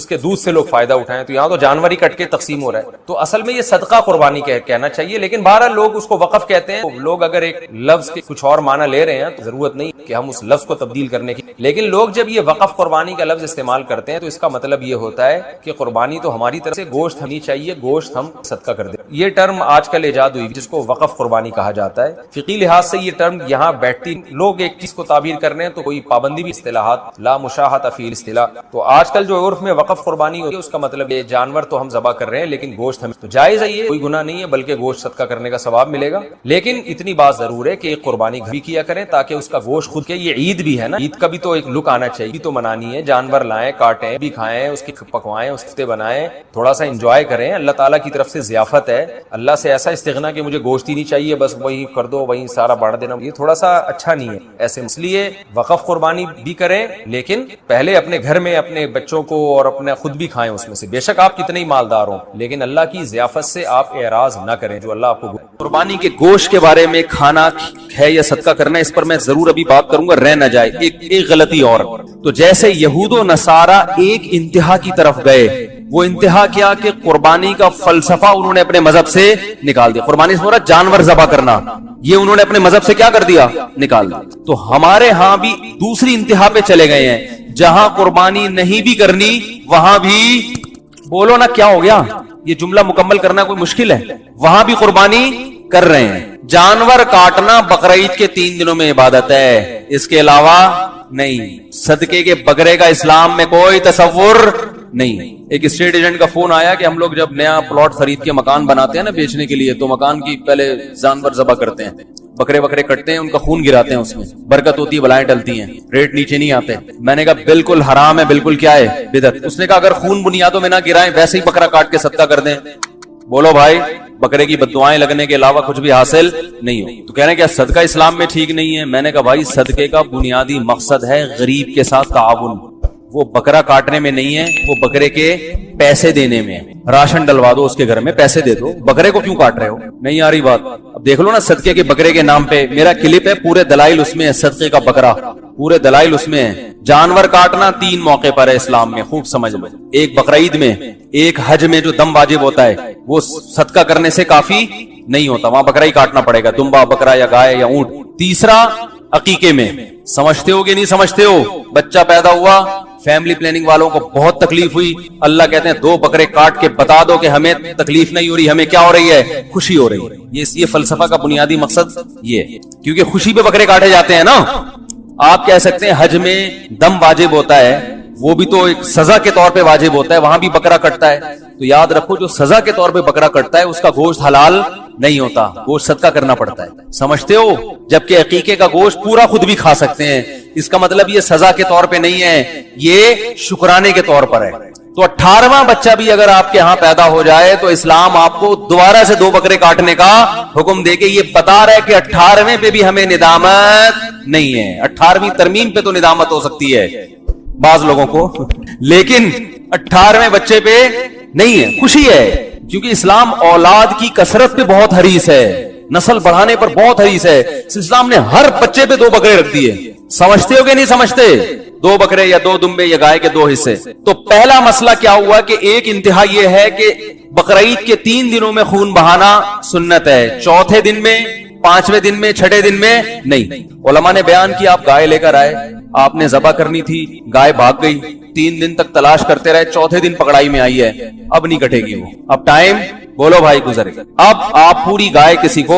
کے دودھ سے لوگ فائدہ اٹھائیں، تو یہاں تو جانور ہی کٹ کے تقسیم ہو رہا ہے۔ تو اصل میں یہ صدقہ قربانی کہنا چاہیے، لیکن بہرحال لوگ اس کو وقف کہتے ہیں۔ لوگ اگر ایک لفظ کے کچھ اور معنی لے رہے ہیں تو ضرورت نہیں کہ ہم اس لفظ کو تبدیل کرنے کی، لیکن لوگ جب یہ وقف قربانی کا لفظ استعمال کرتے ہیں تو اس کا مطلب یہ ہوتا ہے کہ قربانی تو ہماری طرف سے گوشت ہمیں چاہیے، گوشت ہم صدقہ کر دیں۔ یہ ٹرم آج کل ایجاد ہوئی جس کو وقف قربانی کہا جاتا ہے۔ فقہی لحاظ سے یہ ٹرم یہاں بیٹھتی، لوگ ایک چیز کو تعبیر کر رہے ہیں تو کوئی پابندی بھی، اصطلاحات لا مشاہۃ فی الاصطلاح۔ تو آج کل جو عرف میں وقف قربانی ہوتی ہے اس کا مطلب یہ جانور تو ہم ذبح کر رہے ہیں لیکن گوشت ہمیں، تو جائز ہے، یہ کوئی گناہ نہیں ہے، بلکہ گوشت صدقہ کرنے کا ثواب ملے گا۔ لیکن اتنی بات ضرور ہے کہ ایک قربانی بھی کیا کریں تاکہ اس کا گوشت خود کے، یہ عید بھی ہے نا، عید کا بھی تو ایک لک آنا چاہیے، تو منانی ہے، جانور لائیں، کاٹیں بھی، کھائیں، اس کی پکوائیں، اس ہفتے بنائیں، تھوڑا سا انجوائے کریں۔ اللہ تعالیٰ کی طرف سے ضیافت ہے، اللہ سے ایسا استغنا کہ مجھے گوشت ہی نہیں چاہیے، بس وہی کر دو، وہی سارا بانٹ دینا، یہ تھوڑا سا اچھا نہیں ہے ایسے۔ اس لیے وقف قربانی بھی کریں لیکن پہلے اپنے گھر میں اپنے بچوں کو اور اپنے خود بھی کھائیں اس میں سے، بے شک آپ کتنے ہی مالدار ہوں لیکن اللہ کی ضیافت سے آپ اعراض نہ کریں جو اللہ آپ کو۔ قربانی کے گوشت کے بارے میں کھانا ہے یا صدقہ کرنا، اس پر میں ضرور ابھی بات کروں گا، رہ نہ جائے ایک غلطی اور۔ تو جیسے یہود و نصارہ ایک انتہا کی طرف گئے، وہ انتہا کیا کہ قربانی کا فلسفہ انہوں نے اپنے مذہب سے نکال دیا۔ قربانی سے مراد جانور ذبح کرنا، یہ انہوں نے اپنے مذہب سے کیا کر دیا؟ نکال دیا۔ تو ہمارے ہاں بھی دوسری انتہا پہ چلے گئے ہیں، جہاں قربانی نہیں بھی کرنی وہاں بھی، بولو نا کیا ہو گیا، یہ جملہ مکمل کرنا کوئی مشکل ہے، وہاں بھی قربانی کر رہے ہیں۔ جانور کاٹنا بقرعید کے 3 دنوں میں عبادت ہے، اس کے علاوہ نہیں۔ صدقے کے بکرے کا اسلام میں کوئی تصور نہیں۔ ایک اسٹیٹ ایجنٹ کا فون آیا کہ ہم لوگ جب نیا پلاٹ خرید کے مکان بناتے ہیں نا بیچنے کے لیے، تو مکان کی پہلے جانور ذبح کرتے ہیں، بکرے کٹتے ہیں، ان کا خون گراتے ہیں، اس میں برکت ہوتی ہے، بلائیں ٹلتی ہیں، ریٹ نیچے نہیں آتے۔ میں نے کہا بالکل حرام ہے، بالکل کیا ہے؟ بدعت۔ اس نے کہا اگر خون بنیادوں میں نہ گرائیں ویسے ہی بکرا کاٹ کے صدقہ کر دیں۔ بولو بھائی بکرے کی بددعائیں لگنے کے علاوہ کچھ بھی حاصل نہیں ہو. تو کہہ رہے ہیں کیا صدقہ اسلام میں ٹھیک نہیں ہے؟ میں نے کہا بھائی صدقے کا بنیادی مقصد ہے غریب کے ساتھ تعاون. وہ بکرا کاٹنے میں نہیں ہے, وہ بکرے کے پیسے دینے میں. راشن ڈلوا دو اس کے گھر میں, پیسے دے دو, بکرے کو کیوں کاٹ رہے ہو؟ نہیں آ رہی بات. اب دیکھ لو نا صدقے کے بکرے کے نام پہ میرا کلپ ہے, پورے دلائل اس میں ہے. صدقے کا بکرا پورے دلائل اس میں ہے. جانور کاٹنا 3 موقع پر ہے اسلام میں, خوب سمجھ لو. ایک بقرعید میں, ایک حج میں جو دم واجب ہوتا ہے وہ صدقہ کرنے سے کافی نہیں ہوتا, وہاں بکرا ہی کاٹنا پڑے گا, دمبا بکرا یا گائے یا اونٹ. تیسرا عقیقے میں, سمجھتے ہو کہ نہیں سمجھتے ہو؟ بچہ پیدا ہوا, فیملی پلاننگ والوں کو بہت تکلیف ہوئی, اللہ کہتے ہیں 2 بکرے کاٹ کے بتا دو کہ ہمیں تکلیف نہیں ہو رہی, ہمیں کیا ہو رہی ہے؟ خوشی ہو رہی ہے. یہ فلسفہ کا بنیادی مقصد یہ ہے, کیونکہ خوشی پہ بکرے کاٹے جاتے ہیں نا. آپ کہہ سکتے ہیں حج میں دم واجب ہوتا ہے, وہ بھی تو ایک سزا کے طور پہ واجب ہوتا ہے, وہاں بھی بکرا کٹتا ہے. تو یاد رکھو جو سزا کے طور پہ بکرا کٹتا ہے اس کا گوشت حلال نہیں ہوتا, گوشت صدقہ کرنا پڑتا ہے. سمجھتے ہو؟ جبکہ عقیقے کا گوشت پورا خود بھی کھا سکتے ہیں. اس کا مطلب یہ سزا کے طور پہ نہیں ہے, یہ شکرانے کے طور پر ہے. تو 18واں بچہ بھی اگر آپ کے ہاں پیدا ہو جائے تو اسلام آپ کو دوبارہ سے 2 بکرے کاٹنے کا حکم دے کے یہ بتا رہا ہے کہ 18ویں پہ بھی ہمیں ندامت نہیں ہے. 18ویں ترمیم پہ تو ندامت ہو سکتی ہے بعض لوگوں کو, لیکن 18ویں بچے پہ نہیں ہے, خوشی ہے. کیونکہ اسلام اولاد کی کثرت پہ بہت حریص ہے, نسل بڑھانے پر بہت حریص ہے. اسلام نے ہر بچے پہ 2 بکرے رکھ دیے. سمجھتے ہو کہ نہیں سمجھتے؟ 2 بکرے یا 2 دمبے یا گائے کے 2 حصے. تو پہلا مسئلہ کیا ہوا کہ ایک انتہا یہ ہے کہ بقرعید کے 3 دنوں میں خون بہانا سنت ہے, 4تھے دن میں, 5ویں دن میں, 6ٹھے دن میں نہیں. علماء نے بیان کیا آپ گائے لے کر آئے, آپ نے ذبح کرنی تھی, گائے بھاگ گئی, 3 دن تک تلاش کرتے رہے, 4تھے دن پکڑائی میں آئی ہے, اب نہیں کٹے گی وہ, اب ٹائم بولو بھائی گزر گیا. اب آپ پوری گائے کسی کو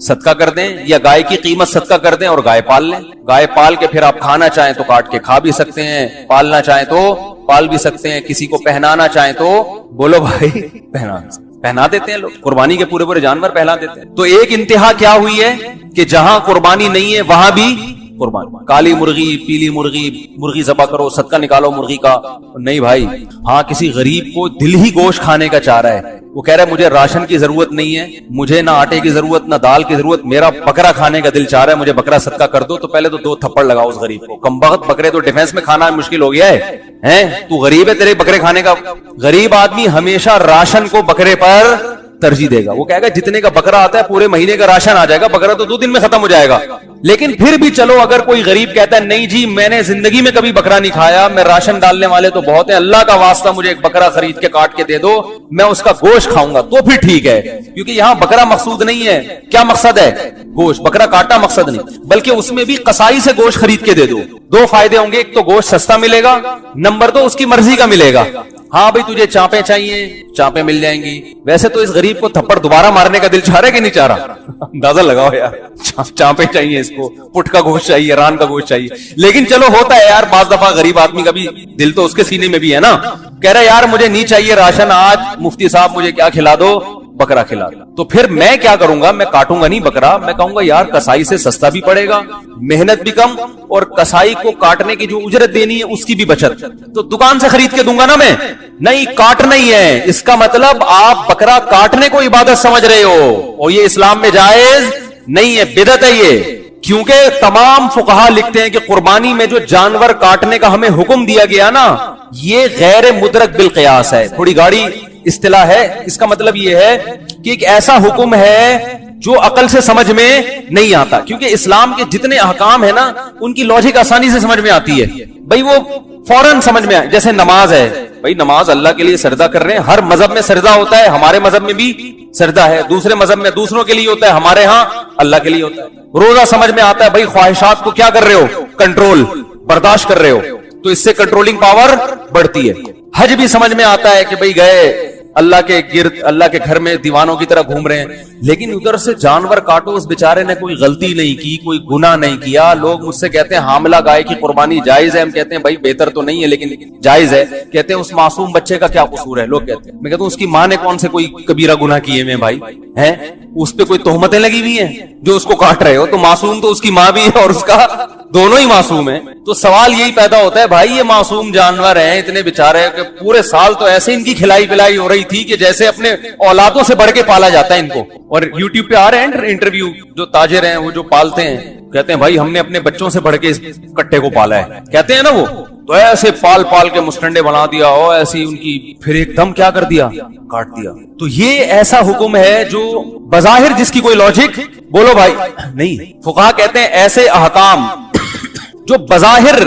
صدقہ کر دیں یا گائے کی قیمت صدقہ کر دیں اور گائے پال لیں. گائے پال کے پھر آپ کھانا چاہیں تو کاٹ کے کھا بھی سکتے ہیں, پالنا چاہیں تو پال بھی سکتے ہیں, کسی کو پہنانا چاہیں تو بولو بھائی پہنا دیتے ہیں لوگ, قربانی کے پورے جانور پہنا دیتے ہیں. تو ایک انتہا کیا ہوئی ہے کہ جہاں قربانی نہیں ہے وہاں بھی قربانی. کالی مرغی, پیلی مرغی ذبح کرو, صدقہ نکالو مرغی کا, نہیں بھائی. ہاں کسی غریب کو دل ہی گوشت کھانے کا چاہ رہا ہے, وہ کہہ رہا ہے مجھے راشن کی ضرورت نہیں ہے, مجھے نہ آٹے کی ضرورت نہ دال کی ضرورت, میرا بکرا کھانے کا دل چاہ رہا ہے, مجھے بکرا صدقہ کر دو. تو پہلے تو 2 تھپڑ لگاؤ اس غریب کو. کمبخت بکرے تو ڈیفنس میں کھانا مشکل ہو گیا ہے, تو غریب ہے, تیرے بکرے کھانے کا. غریب آدمی ہمیشہ راشن کو بکرے پر ترجیح دے گا. وہ کہے گا جتنے کا بکرا آتا ہے پورے مہینے کا راشن آ جائے گا, بکرا تو 2 دن میں ختم ہو جائے گا. لیکن پھر بھی چلو اگر کوئی غریب کہتا ہے نہیں جی میں نے زندگی میں کبھی بکرا نہیں کھایا, میں راشن ڈالنے والے تو بہت ہیں, اللہ کا واسطہ مجھے ایک بکرا خرید کے کاٹ کے دے دو, میں اس کا گوشت کھاؤں گا, تو پھر ٹھیک ہے. کیونکہ یہاں بکرا مقصود نہیں ہے, کیا مقصد ہے؟ گوشت. بکرا کاٹا مقصد نہیں, بلکہ اس میں بھی قصائی سے گوشت خرید کے دے دو. 2 فائدے ہوں گے, ایک تو گوشت سستا ملے گا, نمبر 2 اس کی مرضی کا ملے گا. ہاں بھائی تجھے چانپیں چاہیے, چانپیں مل جائیں گی. ویسے تو اس غریب کو تھپڑ دوبارہ مارنے کا دل چاہ رہا ہے کہ نہیں چاہ رہا؟ اندازہ لگاؤ یار, چانپیں چاہیے اس کو, پٹ کا گوشت چاہیے, ران کا گوشت چاہیے. لیکن چلو ہوتا ہے یار, بعض دفعہ غریب آدمی کا بھی دل تو اس کے سینے میں بھی ہے نا, کہہ رہا ہے یار مجھے نہیں چاہیے راشن, آج مفتی صاحب مجھے کیا کھلا دو, بکرا کھلا دو. تو پھر میں کیا کروں گا, میں کاٹوں گا نہیں بکرا, میں کہوں گا یار کسائی سے سستا بھی پڑے گا, محنت بھی کم, اور کسائی کو کاٹنے کی جو اجرت دینی ہے اس کی بھی بچت. تو دکان سے خرید کے دوں گا نا میں, نہیں کاٹنا ہی ہے. اس کا مطلب آپ بکرا کاٹنے کو عبادت سمجھ رہے ہو, اور یہ اسلام میں جائز نہیں ہے, بدعت ہے یہ. کیونکہ تمام فقہا لکھتے ہیں کہ قربانی میں جو جانور کاٹنے کا ہمیں حکم دیا گیا نا, یہ غیر مدرک بالقیاس ہے. تھوڑی گاڑی اصطلاح ہے, اس کا مطلب یہ ہے کہ ایک ایسا حکم ہے جو عقل سے سمجھ میں نہیں آتا. کیونکہ اسلام کے جتنے احکام ہیں نا ان کی لاجک آسانی سے سمجھ میں آتی ہے بھائی, وہ فوراً سمجھ میں آئے. جیسے نماز ہے بھائی, نماز اللہ کے لیے سجدہ کر رہے ہیں, ہر مذہب میں سجدہ ہوتا ہے, ہمارے مذہب میں بھی سجدہ ہے, دوسرے مذہب میں دوسروں کے لیے ہوتا ہے, ہمارے ہاں اللہ کے لیے ہوتا ہے. روزہ سمجھ میں آتا ہے بھائی, خواہشات کو کیا کر رہے ہو, کنٹرول, برداشت کر رہے ہو, تو اس سے کنٹرولنگ پاور بڑھتی ہے. حج بھی سمجھ میں آتا ہے کہ بھئی گئے اللہ کے گرد, اللہ کے گھر میں دیوانوں کی طرح گھوم رہے ہیں, لیکن ادھر سے جانور کاٹو, اس بیچارے نے کوئی غلطی نہیں کی, کوئی گناہ نہیں کیا. لوگ مجھ سے کہتے ہیں حاملہ گائے کی قربانی جائز ہے, ہم کہتے ہیں بھائی بہتر تو نہیں ہے لیکن جائز ہے. کہتے ہیں اس معصوم بچے کا کیا قصور ہے, لوگ کہتے ہیں. میں کہتا ہوں اس کی ماں نے کون سے کوئی کبیرہ گناہ کیے میں بھائی ہیں, اس پہ کوئی تہمتیں لگی ہوئی ہیں جو اس کو کاٹ رہے ہو, تو معصوم تو اس کی ماں بھی ہے اور اس کا دونوں ہی معصوم ہیں. تو سوال یہی پیدا ہوتا ہے بھائی یہ معصوم جانور ہیں اتنے بیچارے کہ پورے سال تو ایسے ان کی کھلائی پلائی ہو رہی تھی کہ جیسے اپنے اولادوں سے بڑھ کے پالا جاتا ہے ان کو. اور یوٹیوب پہ آ رہے ہیں انٹرویو, جو تاجر ہیں وہ جو پالتے ہیں کہتے ہیں بھائی ہم نے اپنے بچوں سے بڑھ کے اس کٹے کو پالا ہے, کہتے ہیں نا وہ, تو ایسے پال پال کے مسٹنڈے بنا دیا ہو ایسی ان کی, پھر ایک دم کیا کر دیا, کاٹ دیا. تو یہ ایسا حکم ہے جو بظاہر جس کی کوئی لاجک بولو بھائی نہیں. فقہا کہتے ہیں ایسے احکام جو بظاہر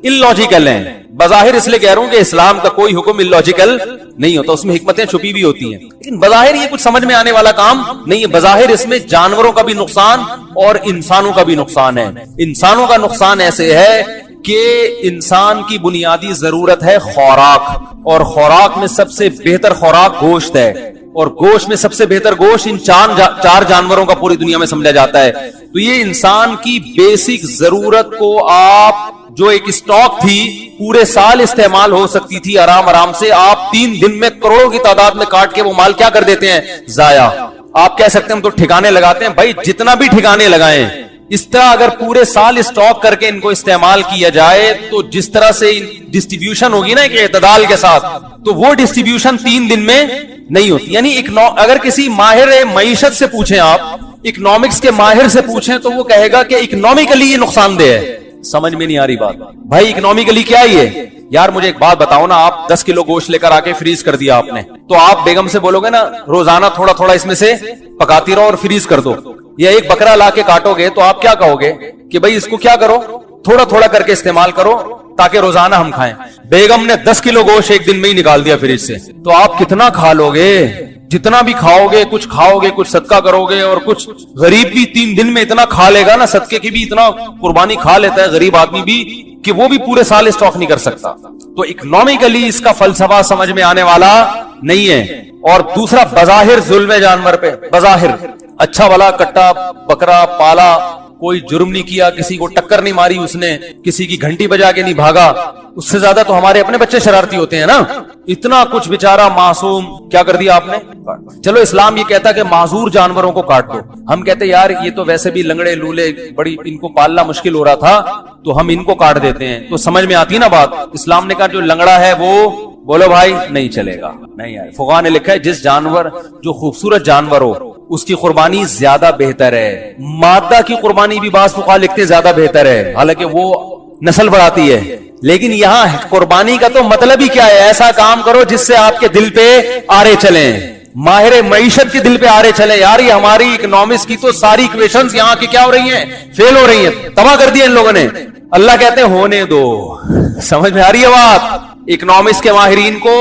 اللاجیکل ہیں, بظاہر اس لیے کہہ رہا ہوں کہ اسلام کا کوئی حکم اللاجیکل نہیں ہوتا, اس میں حکمتیں چھپی بھی ہوتی ہیں, لیکن بظاہر یہ کچھ سمجھ میں آنے والا کام نہیں ہے. بظاہر اس میں جانوروں کا بھی نقصان اور انسانوں کا بھی نقصان ہے. انسانوں کا نقصان ایسے ہے کہ انسان کی بنیادی ضرورت ہے خوراک, اور خوراک میں سب سے بہتر خوراک گوشت ہے, اور گوشت میں سب سے بہتر گوشت ان چار جانوروں کا پوری دنیا میں سمجھا جاتا ہے. تو یہ انسان کی بیسک ضرورت کو آپ جو ایک اسٹاک تھی پورے سال استعمال ہو سکتی تھی آرام آرام سے, آپ 3 دن میں کروڑوں کی تعداد میں کاٹ کے وہ مال کیا کر دیتے ہیں, ضائع. آپ کہہ سکتے ہیں ہم تو ٹھکانے لگاتے ہیں, بھائی جتنا بھی ٹھکانے لگائیں اس طرح اگر پورے سال اسٹاک کر کے ان کو استعمال کیا جائے تو جس طرح سے ڈسٹریبیوشن ہوگی نا کہ اعتدال کے ساتھ, تو وہ ڈسٹریبیوشن 3 دن میں نہیں ہوتی. یعنی اگر کسی ماہر معیشت سے پوچھیں, آپ اکنامکس کے ماہر سے پوچھیں تو وہ کہے گا کہ اکنامکلی یہ نقصان دہ ہے. سمجھ میں نہیں آ رہی بات بھائی, اکنامکلی کیا یہ یار, مجھے ایک بات بتاؤ نا, آپ 10 کلو گوشت لے کر آ کے فریز کر دیا آپ نے, تو آپ بیگم سے بولو گے نا روزانہ تھوڑا تھوڑا اس میں سے پکاتی رہو اور فریز کر دو, یا ایک بکرا لا کے کاٹو گے تو آپ کیا کہو گے کہ بھائی اس کو کیا کرو, تھوڑا تھوڑا کر کے استعمال کرو تاکہ روزانہ ہم کھائیں. بیگم نے 10 کلو گوشت ایک دن میں ہی نکال دیا فریج سے, تو آپ کتنا کھا لو گے, جتنا بھی کھاؤ گے, کچھ کھاؤ گے, کچھ صدقہ کرو گے, اور کچھ غریب بھی 3 دن میں اتنا کھا لے گا نا, صدقے کی بھی اتنا قربانی کھا لیتا ہے غریب آدمی بھی کہ وہ بھی پورے سال اسٹاک نہیں کر سکتا. تو اکنامکلی اس کا فلسفہ سمجھ میں آنے والا نہیں ہے. اور دوسرا بظاہر ظلم جانور پہ, بظاہر اچھا والا کٹا بکرا پالا, کوئی جرم نہیں کیا, کسی کو ٹکر نہیں ماری اس نے, کسی کی گھنٹی بجا کے نہیں بھاگا, اس سے زیادہ تو ہمارے اپنے بچے شرارتی ہوتے ہیں نا. اتنا کچھ بیچارہ معصوم کیا کر دیا آپ نے. چلو اسلام یہ کہتا کہ معذور جانوروں کو کاٹ دو, ہم کہتے یار یہ تو ویسے بھی لنگڑے لولے بڑی ان کو پالنا مشکل ہو رہا تھا تو ہم ان کو کاٹ دیتے ہیں, تو سمجھ میں آتی نا بات. اسلام نے کہا جو لنگڑا ہے وہ بولو بھائی نہیں چلے گا, نہیں آئے. فقہا نے لکھا ہے جس جانور جو خوبصورت جانور ہو اس کی قربانی زیادہ بہتر ہے. مادہ کی قربانی بھی بعض فقہا لکھتے زیادہ بہتر ہے, حالانکہ وہ نسل بڑھاتی ہے. لیکن یہاں قربانی کا تو مطلب ہی کیا ہے, ایسا کام کرو جس سے آپ کے دل پہ آرے چلیں, ماہر معیشت کے دل پہ آرے چلیں. یار یہ ہماری اکنامکس کی تو ساری ایکویشنز یہاں کی کیا ہو رہی ہیں, فیل ہو رہی ہیں, تباہ کر دیا ان لوگوں نے. اللہ کہتے ہیں ہونے دو. سمجھ میں آ رہی ہے بات, اکنامکس کے ماہرین کو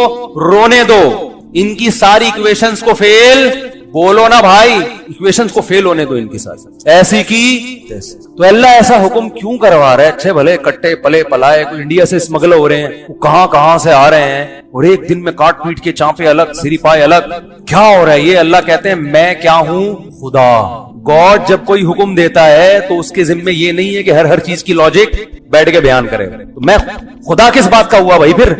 رونے دو, ان کی ساری ایکویشنز کو فیل بولو نا بھائی, ایکویشنز کو فیل ہونے دو ان کی ساتھ ایسی کی. تو اللہ ایسا حکم کیوں کروا رہا ہے؟ اچھے بھلے کٹے پلے پلائے کوئی انڈیا سے اسمگل ہو رہے ہیں, وہ کہاں سے آ رہے ہیں, اور ایک دن میں کاٹ پیٹ کے چانپے الگ سری پائے الگ, کیا ہو رہا ہے یہ؟ اللہ کہتے ہیں میں کیا ہوں, خدا. گاڈ جب کوئی حکم دیتا ہے تو اس کے ذمہ یہ نہیں ہے کہ ہر چیز کی لاجک بیٹھ کے بیان کرے. تو میں خدا کس بات کا ہوا بھائی پھر؟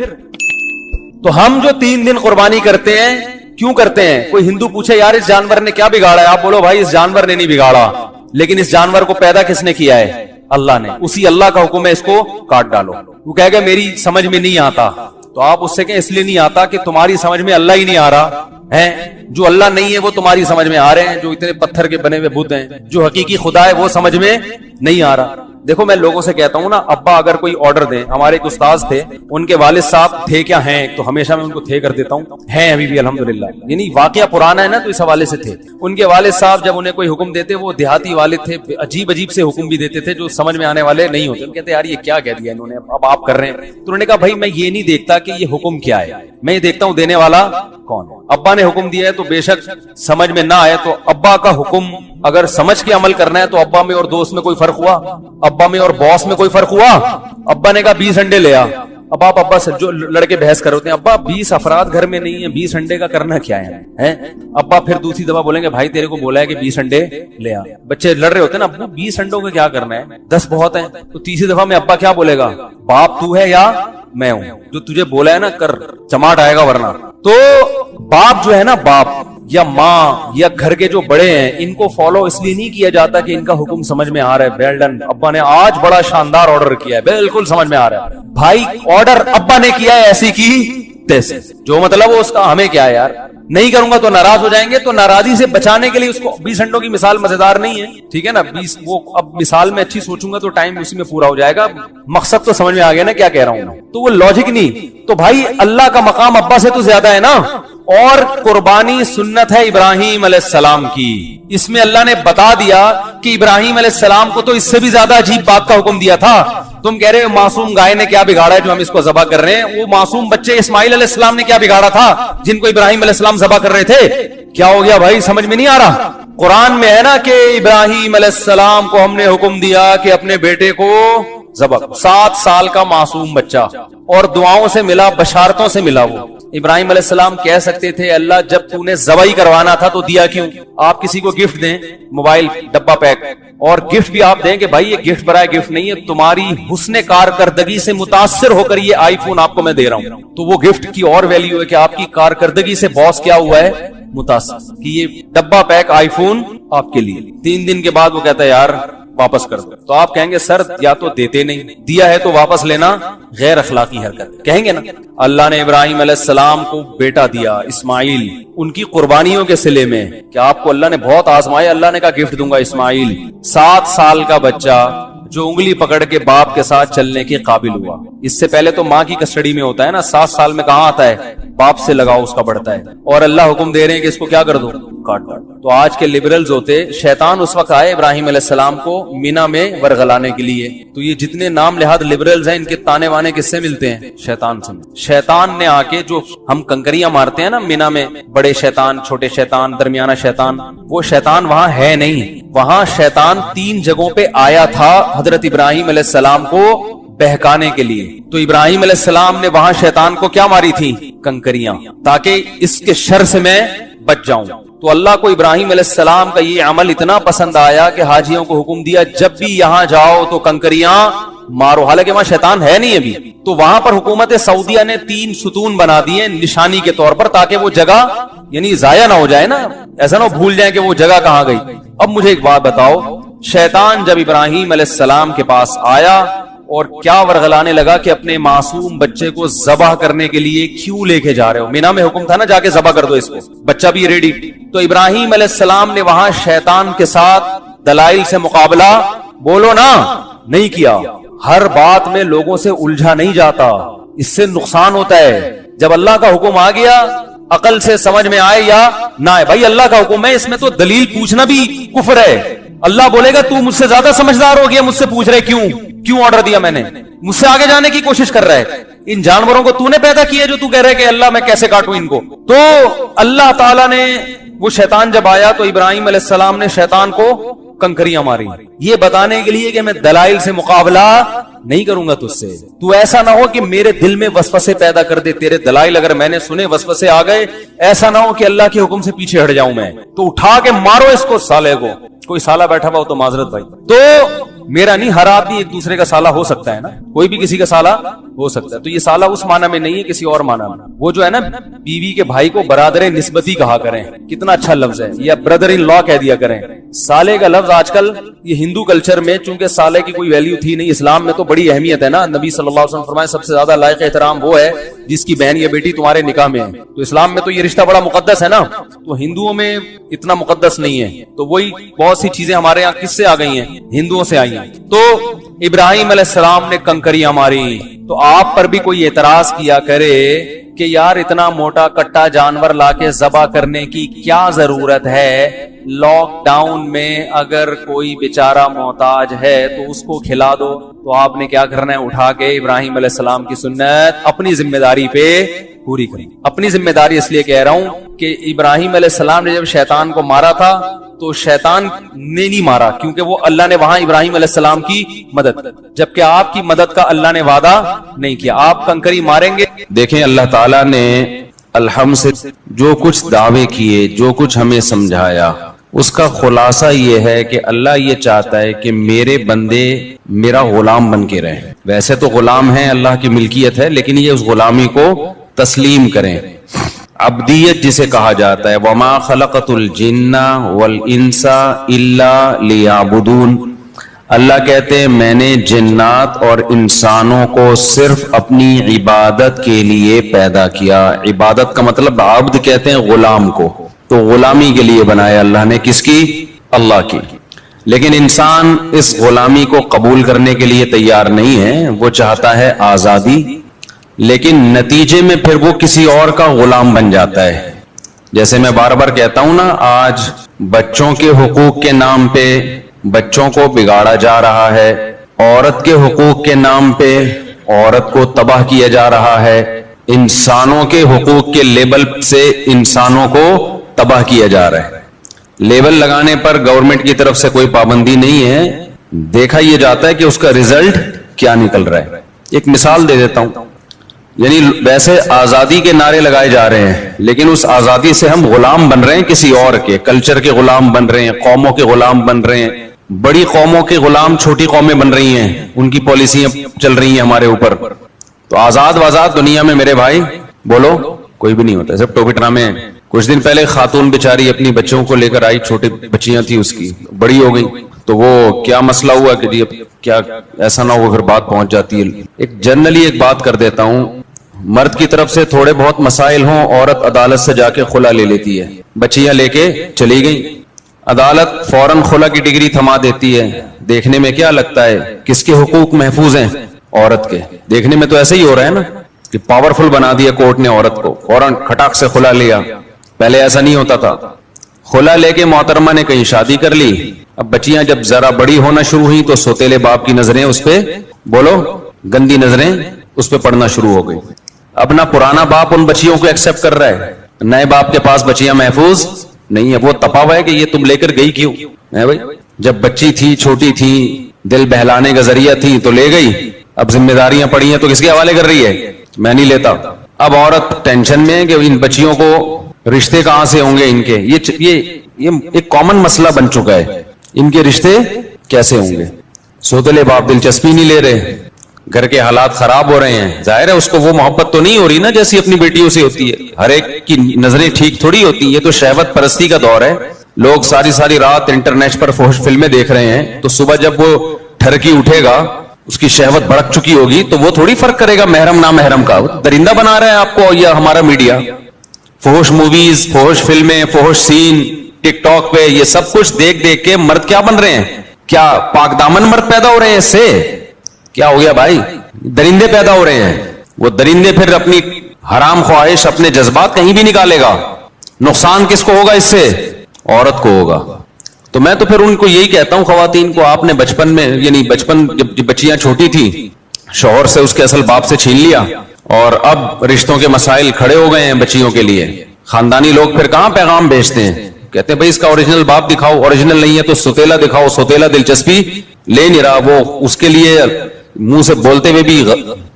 تو ہم جو 3 دن قربانی کرتے ہیں کیوں کرتے ہیں؟ کوئی ہندو پوچھے یار اس جانور نے کیا بگاڑا ہے, آپ بولو بھائی اس جانور نے نہیں بگاڑا, لیکن اس جانور کو پیدا کس نے کیا ہے؟ اللہ نے. اسی اللہ کا حکم ہے اس کو کاٹ ڈالو. وہ کہے گا میری سمجھ میں نہیں آتا, تو آپ اس سے کہیں اس لیے نہیں آتا کہ تمہاری سمجھ میں اللہ ہی نہیں آ رہا ہے. جو اللہ نہیں ہے وہ تمہاری سمجھ میں آ رہے ہیں, جو اتنے پتھر کے بنے ہوئے بدھ ہیں, جو حقیقی خدا ہے وہ سمجھ میں نہیں آ رہا. دیکھو میں لوگوں سے کہتا ہوں نا, ابا اگر کوئی آرڈر دیں, ہمارے ایک استاد تھے, ان کے والد صاحب تھے کیا ہیں, تو ہمیشہ میں ان کو تھے کر دیتا ہوں, ہیں ابھی بھی الحمدللہ, یعنی واقعہ پرانا ہے نا تو اس حوالے سے تھے. ان کے والد صاحب جب انہیں کوئی حکم دیتے, وہ دیہاتی والد تھے, عجیب سے حکم بھی دیتے تھے جو سمجھ میں آنے والے نہیں ہوتے. کہتے یار یہ کیا کہہ دیا انہوں نے, اب آپ کر رہے ہیں. تو انہوں نے کہا بھائی میں یہ نہیں دیکھتا کہ یہ حکم کیا ہے, میں یہ دیکھتا ہوں دینے والا کون ہے. ابا نے حکم دیا ہے تو بے شک سمجھ میں نہ آئے, تو ابا کا حکم اگر سمجھ کے عمل کرنا ہے تو ابا میں اور دوست میں کوئی فرق ہوا؟ ابا میں اور باس میں کوئی فرق ہوا؟ ابا نے کہا 20 انڈے لے آ. اب آپ ابا سے جو لڑکے بحث کر ہوتے ہیں, ابا 20 افراد گھر میں نہیں ہیں, 20 انڈے کا کرنا کیا ہے؟ ابا پھر دوسری دفعہ بولیں گے بھائی تیرے کو بولا ہے کہ 20 انڈے لے آ. بچے لڑ رہے ہوتے ہیں نا, ابو 20 انڈوں کا کیا کرنا ہے, 10 بہت ہیں. تو تیسری دفعہ میں ابا کیا بولے گا, باپ تو ہے یا میں ہوں, جو تجھے بولا ہے نا کر, چماٹ آئے گا ورنہ. تو باپ جو ہے نا, باپ یا ماں یا گھر کے جو بڑے ہیں ان کو فالو اس لیے نہیں کیا جاتا کہ ان کا حکم سمجھ میں آ رہا ہے، ویل ڈن، ابا نے آج بڑا شاندار آرڈر کیا ہے، بالکل سمجھ میں آ رہا ہے بھائی، آرڈر ابا نے کیا ہے ایسی کی تیسے، جو مطلب وہ اس کا ہمیں کیا ہے یار، نہیں کروں گا تو ناراض ہو جائیں گے، تو ناراضی سے بچانے کے لیے اس کو 20 انڈوں کی مثال مزیدار نہیں ہے، ٹھیک ہے نا، 20 وہ اب مثال میں اچھی سوچوں گا تو ٹائم اسی میں پورا ہو جائے گا، مقصد تو سمجھ میں آ گیا نا کیا کہہ رہا ہوں، تو وہ لاجک نہیں، تو بھائی اللہ کا مقام ابا سے تو زیادہ ہے نا، اور قربانی سنت ہے ابراہیم علیہ السلام کی، اس میں اللہ نے بتا دیا کہ ابراہیم علیہ السلام کو تو اس سے بھی زیادہ عجیب بات کا حکم دیا تھا، تم کہہ رہے ہو معصوم گائے نے کیا بگاڑا ہے جو ہم اس کو ذبح کر رہے ہیں، وہ معصوم بچے اسماعیل علیہ السلام نے کیا بگاڑا تھا جن کو ابراہیم علیہ السلام ذبح کر رہے تھے، کیا ہو گیا بھائی، سمجھ میں نہیں آ رہا، قرآن میں ہے نا کہ ابراہیم علیہ السلام کو ہم نے حکم دیا کہ اپنے بیٹے کو ذبح، 7 سال کا معصوم بچہ، اور دعاؤں سے ملا، بشارتوں سے ملا، وہ ابراہیم علیہ السلام کہہ سکتے تھے اللہ جب تو نے ذبح ہی کروانا تھا تو دیا کیوں، آپ کسی کو گفٹ دیں موبائل ڈبہ پیک، اور گفٹ بھی آپ دیں کہ بھائی یہ گفٹ برائے گفٹ نہیں ہے، تمہاری حسن کارکردگی سے متاثر ہو کر یہ آئی فون آپ کو میں دے رہا ہوں، تو وہ گفٹ کی اور ویلیو ہے کہ آپ کی کارکردگی سے باس کیا ہوا ہے، متاثر، کہ یہ ڈبہ پیک آئی فون آپ کے لیے، 3 دن کے بعد وہ کہتا ہے یار واپس کر دو، تو آپ کہیں گے سر یا تو دیتے نہیں، دیا ہے تو واپس لینا غیر اخلاقی حرکت، کہیں گے نا، اللہ نے ابراہیم علیہ السلام کو بیٹا دیا اسماعیل، ان کی قربانیوں کے صلے میں کہ آپ کو اللہ نے بہت آزمایا، اللہ نے کہا گفٹ دوں گا اسماعیل، 7 سال کا بچہ جو انگلی پکڑ کے باپ کے ساتھ چلنے کے قابل ہوا، اس سے پہلے تو ماں کی کسٹڈی میں ہوتا ہے نا، 7 سال میں کہاں آتا ہے، باپ سے لگاؤ اس کا بڑھتا ہے، اور اللہ حکم دے رہے ہیں کہ اس کو کیا کر دو، کاٹ دو، تو آج کے لبرلز ہوتے، شیطان اس وقت آئے ابراہیم علیہ السلام کو مینا میں ورغلانے کے لیے، تو یہ جتنے نام لحاظ لبرلز ہیں ان کے تانے وانے کس سے ملتے ہیں، شیطان سے، شیطان نے آ کے جو ہم کنکریاں مارتے ہیں نا مینا میں، بڑے شیطان، چھوٹے شیطان، درمیانہ شیطان، وہ شیطان وہاں ہے نہیں، وہاں شیطان 3 جگہوں پہ آیا تھا حضرت ابراہیم علیہ السلام کو بہکانے کے لیے، تو ابراہیم علیہ السلام نے وہاں شیطان کو کیا ماری تھی، کنکریاں، تاکہ اس کے شر سے میں بچ جاؤں، تو اللہ کو ابراہیم علیہ السلام کا یہ عمل اتنا پسند آیا کہ حاجیوں کو حکم دیا جب بھی یہاں جاؤ تو کنکریاں مارو، حالانکہ وہاں شیطان ہے نہیں ابھی، تو وہاں پر حکومت سعودیہ نے 3 ستون بنا دیے نشانی کے طور پر، تاکہ وہ جگہ یعنی ضائع نہ ہو جائے نا، ایسا نہ بھول جائیں کہ وہ جگہ کہاں گئی۔ اب مجھے ایک بات بتاؤ، شیطان جب ابراہیم علیہ السلام کے پاس آیا اور کیا ورغلانے لگا کہ اپنے معصوم بچے کو ذبح کرنے کے لیے کیوں لے کے جا رہے ہو، مینا میں حکم تھا نا جا کے ذبح کر دو اس کو، بچہ بھی ریڈی، تو ابراہیم علیہ السلام نے وہاں شیطان کے ساتھ دلائل سے مقابلہ بولو نا نہیں کیا، ہر بات میں لوگوں سے الجھا نہیں جاتا، اس سے نقصان ہوتا ہے، جب اللہ کا حکم آ گیا عقل سے سمجھ میں آئے یا نہ آئے، بھائی اللہ کا حکم ہے، اس میں تو دلیل پوچھنا بھی کفر ہے، اللہ بولے گا تو مجھ سے زیادہ سمجھدار ہو گیا، مجھ سے پوچھ رہے کیوں آرڈر دیا میں نے، مجھ سے آگے جانے کی کوشش کر رہا ہے، ان جانوروں کو تو نے پیدا کیا جو تو کہہ رہے کہ اللہ میں کیسے کاٹوں ان کو، تو اللہ تعالیٰ نے، وہ شیطان جب آیا تو ابراہیم علیہ السلام نے شیطان کو کنکریاں ماری، یہ بتانے کے لیے کہ میں دلائل سے مقابلہ نہیں کروں گا تجھ سے، تو ایسا نہ ہو کہ میرے دل میں وسوسے پیدا کر دے، تیرے دلائل اگر میں نے سنے وسوسے آ گئے، ایسا نہ ہو کہ اللہ کے حکم سے پیچھے ہٹ جاؤں میں، تو اٹھا کے مارو اس کو سالے کو، کوئی سالہ بیٹھا ہوا ہو تو معذرت بھائی، تو میرا نہیں، ہر آدمی ایک دوسرے کا سالہ ہو سکتا ہے نا، کوئی بھی کسی کا سالہ ہو سکتا ہے، تو یہ سالہ اس معنی میں نہیں ہے، کسی اور معنی میں، وہ جو ہے نا بیوی کے بھائی کو برادر نسبتی کہا کریں، کتنا اچھا لفظ ہے، یا بردر ان لا کہہ دیا کریں، سالے کا لفظ آج کل یہ ہندو کلچر میں چونکہ سالے کی کوئی ویلیو تھی نہیں، اسلام میں تو بڑی اہمیت ہے نا، نبی صلی اللہ علیہ وسلم فرمائے سب سے زیادہ لائق احترام وہ ہے جس کی بہن یا بیٹی تمہارے نکاح میں ہے، تو اسلام میں تو یہ رشتہ بڑا مقدس ہے نا، تو ہندوؤں میں اتنا مقدس نہیں ہے، تو وہی بہت سی چیزیں ہمارے یہاں کس سے آ گئی ہیں، ہندوؤں سے آئی ہیں، تو ابراہیم علیہ السلام نے کنکریاں ماری، تو آپ پر بھی کوئی اعتراض کیا کرے کہ یار اتنا موٹا کٹا جانور لا کے ذبح کرنے کی کیا ضرورت ہے، لاک ڈاؤن میں اگر کوئی بیچارہ محتاج ہے تو اس کو کھلا دو، تو آپ نے کیا کرنا ہے، اٹھا کے ابراہیم علیہ السلام کی سنت اپنی ذمہ داری پہ پوری کریں، اپنی ذمہ داری اس لیے کہہ رہا ہوں کہ ابراہیم علیہ السلام نے جب شیطان کو مارا تھا تو شیطان نے نہیں مارا، کیونکہ وہ اللہ نے وہاں ابراہیم علیہ السلام کی مدد، جبکہ آپ کی مدد کا اللہ نے وعدہ نہیں کیا، آپ کنکری ماریں گے۔ دیکھیں اللہ تعالیٰ نے الحمد سے جو کچھ دعوے کیے، جو کچھ ہمیں سمجھایا، اس کا خلاصہ یہ ہے کہ اللہ یہ چاہتا ہے کہ میرے بندے میرا غلام بن کے رہیں، ویسے تو غلام ہیں، اللہ کی ملکیت ہے، لیکن یہ اس غلامی کو تسلیم کریں۔ عبدیت جسے کہا جاتا ہے، وما خلقت الجن والانس الا لیعبدون، اللہ کہتے ہیں میں نے جنات اور انسانوں کو صرف اپنی عبادت کے لیے پیدا کیا۔ عبادت کا مطلب عبد کہتے ہیں غلام کو، تو غلامی کے لیے بنایا اللہ نے، کس کی؟ اللہ کی۔ لیکن انسان اس غلامی کو قبول کرنے کے لیے تیار نہیں ہے، وہ چاہتا ہے آزادی، لیکن نتیجے میں پھر وہ کسی اور کا غلام بن جاتا ہے۔ جیسے میں بار بار کہتا ہوں نا، آج بچوں کے حقوق کے نام پہ بچوں کو بگاڑا جا رہا ہے، عورت کے حقوق کے نام پہ عورت کو تباہ کیا جا رہا ہے، انسانوں کے حقوق کے لیبل سے انسانوں کو تباہ کیا جا رہا ہے۔ لیبل لگانے پر گورنمنٹ کی طرف سے کوئی پابندی نہیں ہے، دیکھا یہ جاتا ہے کہ اس کا ریزلٹ کیا نکل رہا ہے۔ ایک مثال دے دیتا ہوں، یعنی ویسے آزادی کے نعرے لگائے جا رہے ہیں، لیکن اس آزادی سے ہم غلام بن رہے ہیں، کسی اور کے کلچر کے غلام بن رہے ہیں، قوموں کے غلام بن رہے ہیں، بڑی قوموں کے غلام چھوٹی قومیں بن رہی ہیں، ان کی پالیسیاں چل رہی ہیں ہمارے اوپر۔ تو آزاد دنیا میں میرے بھائی بولو کوئی بھی نہیں ہوتا، سب ٹوپی ڈرامے ہیں۔ کچھ دن پہلے خاتون بیچاری اپنی بچوں کو لے کر آئی، چھوٹی بچیاں تھی اس کی، بڑی ہو گئی، تو وہ کیا مسئلہ ہوا کہ جی کیا ایسا نہ ہو پھر بات پہنچ جاتی ہے۔ ایک جنرلی ایک بات کر دیتا ہوں، مرد کی طرف سے تھوڑے بہت مسائل ہوں، عورت عدالت سے جا کے خلا لے لیتی ہے، بچیاں لے کے چلی گئی، عدالت فوراً خلا کی ڈگری تھما دیتی ہے۔ دیکھنے میں کیا لگتا ہے کس کے حقوق محفوظ ہیں؟ عورت کے۔ دیکھنے میں تو ایسے ہی ہو رہا ہے نا کہ پاورفل بنا دیا کورٹ نے عورت کو، فوراً کھٹاک سے خلا لیا، پہلے ایسا نہیں ہوتا تھا۔ خلا لے کے محترمہ نے کہیں شادی کر لی، اب بچیاں جب ذرا بڑی ہونا شروع ہوئی تو سوتیلے باپ کی نظریں اس پہ، بولو گندی نظریں اس پہ پڑنا شروع ہو گئی۔ اب نہ پرانا باپ ان بچیوں کو ایکسپٹ کر رہا ہے، نئے باپ کے پاس بچیاں محفوظ نہیں ہے، وہ تپا ہوا ہے کہ یہ تم لے کر گئی کیوں ہے بھائی؟ جب بچی تھی، چھوٹی تھی، دل بہلانے کا ذریعہ تھی تو لے گئی، اب ذمہ داریاں پڑی ہیں تو کس کے حوالے کر رہی ہے؟ میں نہیں لیتا۔ اب عورت ٹینشن میں ہے کہ ان بچیوں کو رشتے کہاں سے ہوں گے ان کے، یہ ایک کامن مسئلہ بن چکا ہے، ان کے رشتے کیسے ہوں گے؟ سوتلے باپ دلچسپی نہیں لے رہے، گھر کے حالات خراب ہو رہے ہیں، ظاہر ہے اس کو وہ محبت تو نہیں ہو رہی نا جیسی اپنی بیٹیوں سے ہوتی ہے، ہر ایک کی نظریں ٹھیک تھوڑی ہوتی ہیں، یہ تو شہوت پرستی کا دور ہے، لوگ ساری رات انٹرنیٹ پر فحش فلمیں دیکھ رہے ہیں، تو صبح جب وہ ٹھرکی اٹھے گا، اس کی شہوت بھڑک چکی ہوگی تو وہ تھوڑی فرق کرے گا محرم نا محرم کا، درندہ بنا رہا ہے آپ کو یا ہمارا میڈیا، فحش موویز، فحش فلمیں، فحش سین ٹک ٹاک پہ، یہ سب کچھ دیکھ دیکھ کے مرد کیا بن رہے ہیں؟ کیا پاک دامن مرد پیدا ہو رہے ہیں؟ اس سے کیا ہو گیا بھائی؟ درندے پیدا ہو رہے ہیں، وہ درندے پھر اپنی حرام خواہش، اپنے جذبات کہیں بھی نکالے گا، نقصان کس کو ہوگا اس سے؟ عورت کو ہوگا۔ تو میں تو پھر ان کو یہی کہتا ہوں، خواتین کو، آپ نے بچپن میں، یعنی بچپن جب بچیاں چھوٹی تھی، شوہر سے اس کے اصل باپ سے چھین لیا، اور اب رشتوں کے مسائل کھڑے ہو گئے ہیں بچیوں کے لیے، خاندانی لوگ پھر کہاں پیغام بھیجتے ہیں، کہتے ہیں بھائی اس کا اوریجنل باپ دکھاؤ، اوریجنل نہیں ہے تو سوتیلا دکھاؤ، سوتیلا دلچسپی لے نہیں رہا، وہ اس کے لیے منہ سے بولتے ہوئے بھی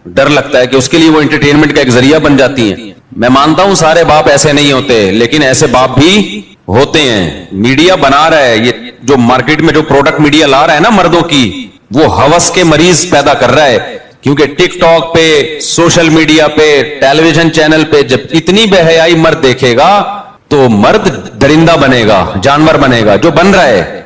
ڈر لگتا ہے کہ اس کے لیے وہ انٹرٹینمنٹ کا ایک ذریعہ بن جاتی ہیں۔ میں مانتا ہوں سارے باپ ایسے نہیں ہوتے، لیکن ایسے باپ بھی ہوتے ہیں۔ میڈیا بنا رہا ہے، یہ جو مارکیٹ میں جو پروڈکٹ میڈیا لا رہا ہے نا مردوں کی، وہ ہوس کے مریض پیدا کر رہا ہے، کیونکہ ٹک ٹاک پہ، سوشل میڈیا پہ، ٹیلی ویژن چینل پہ جب اتنی بے حیائی مرد دیکھے گا تو مرد درندہ بنے گا، جانور بنے گا، جو بن رہا ہے۔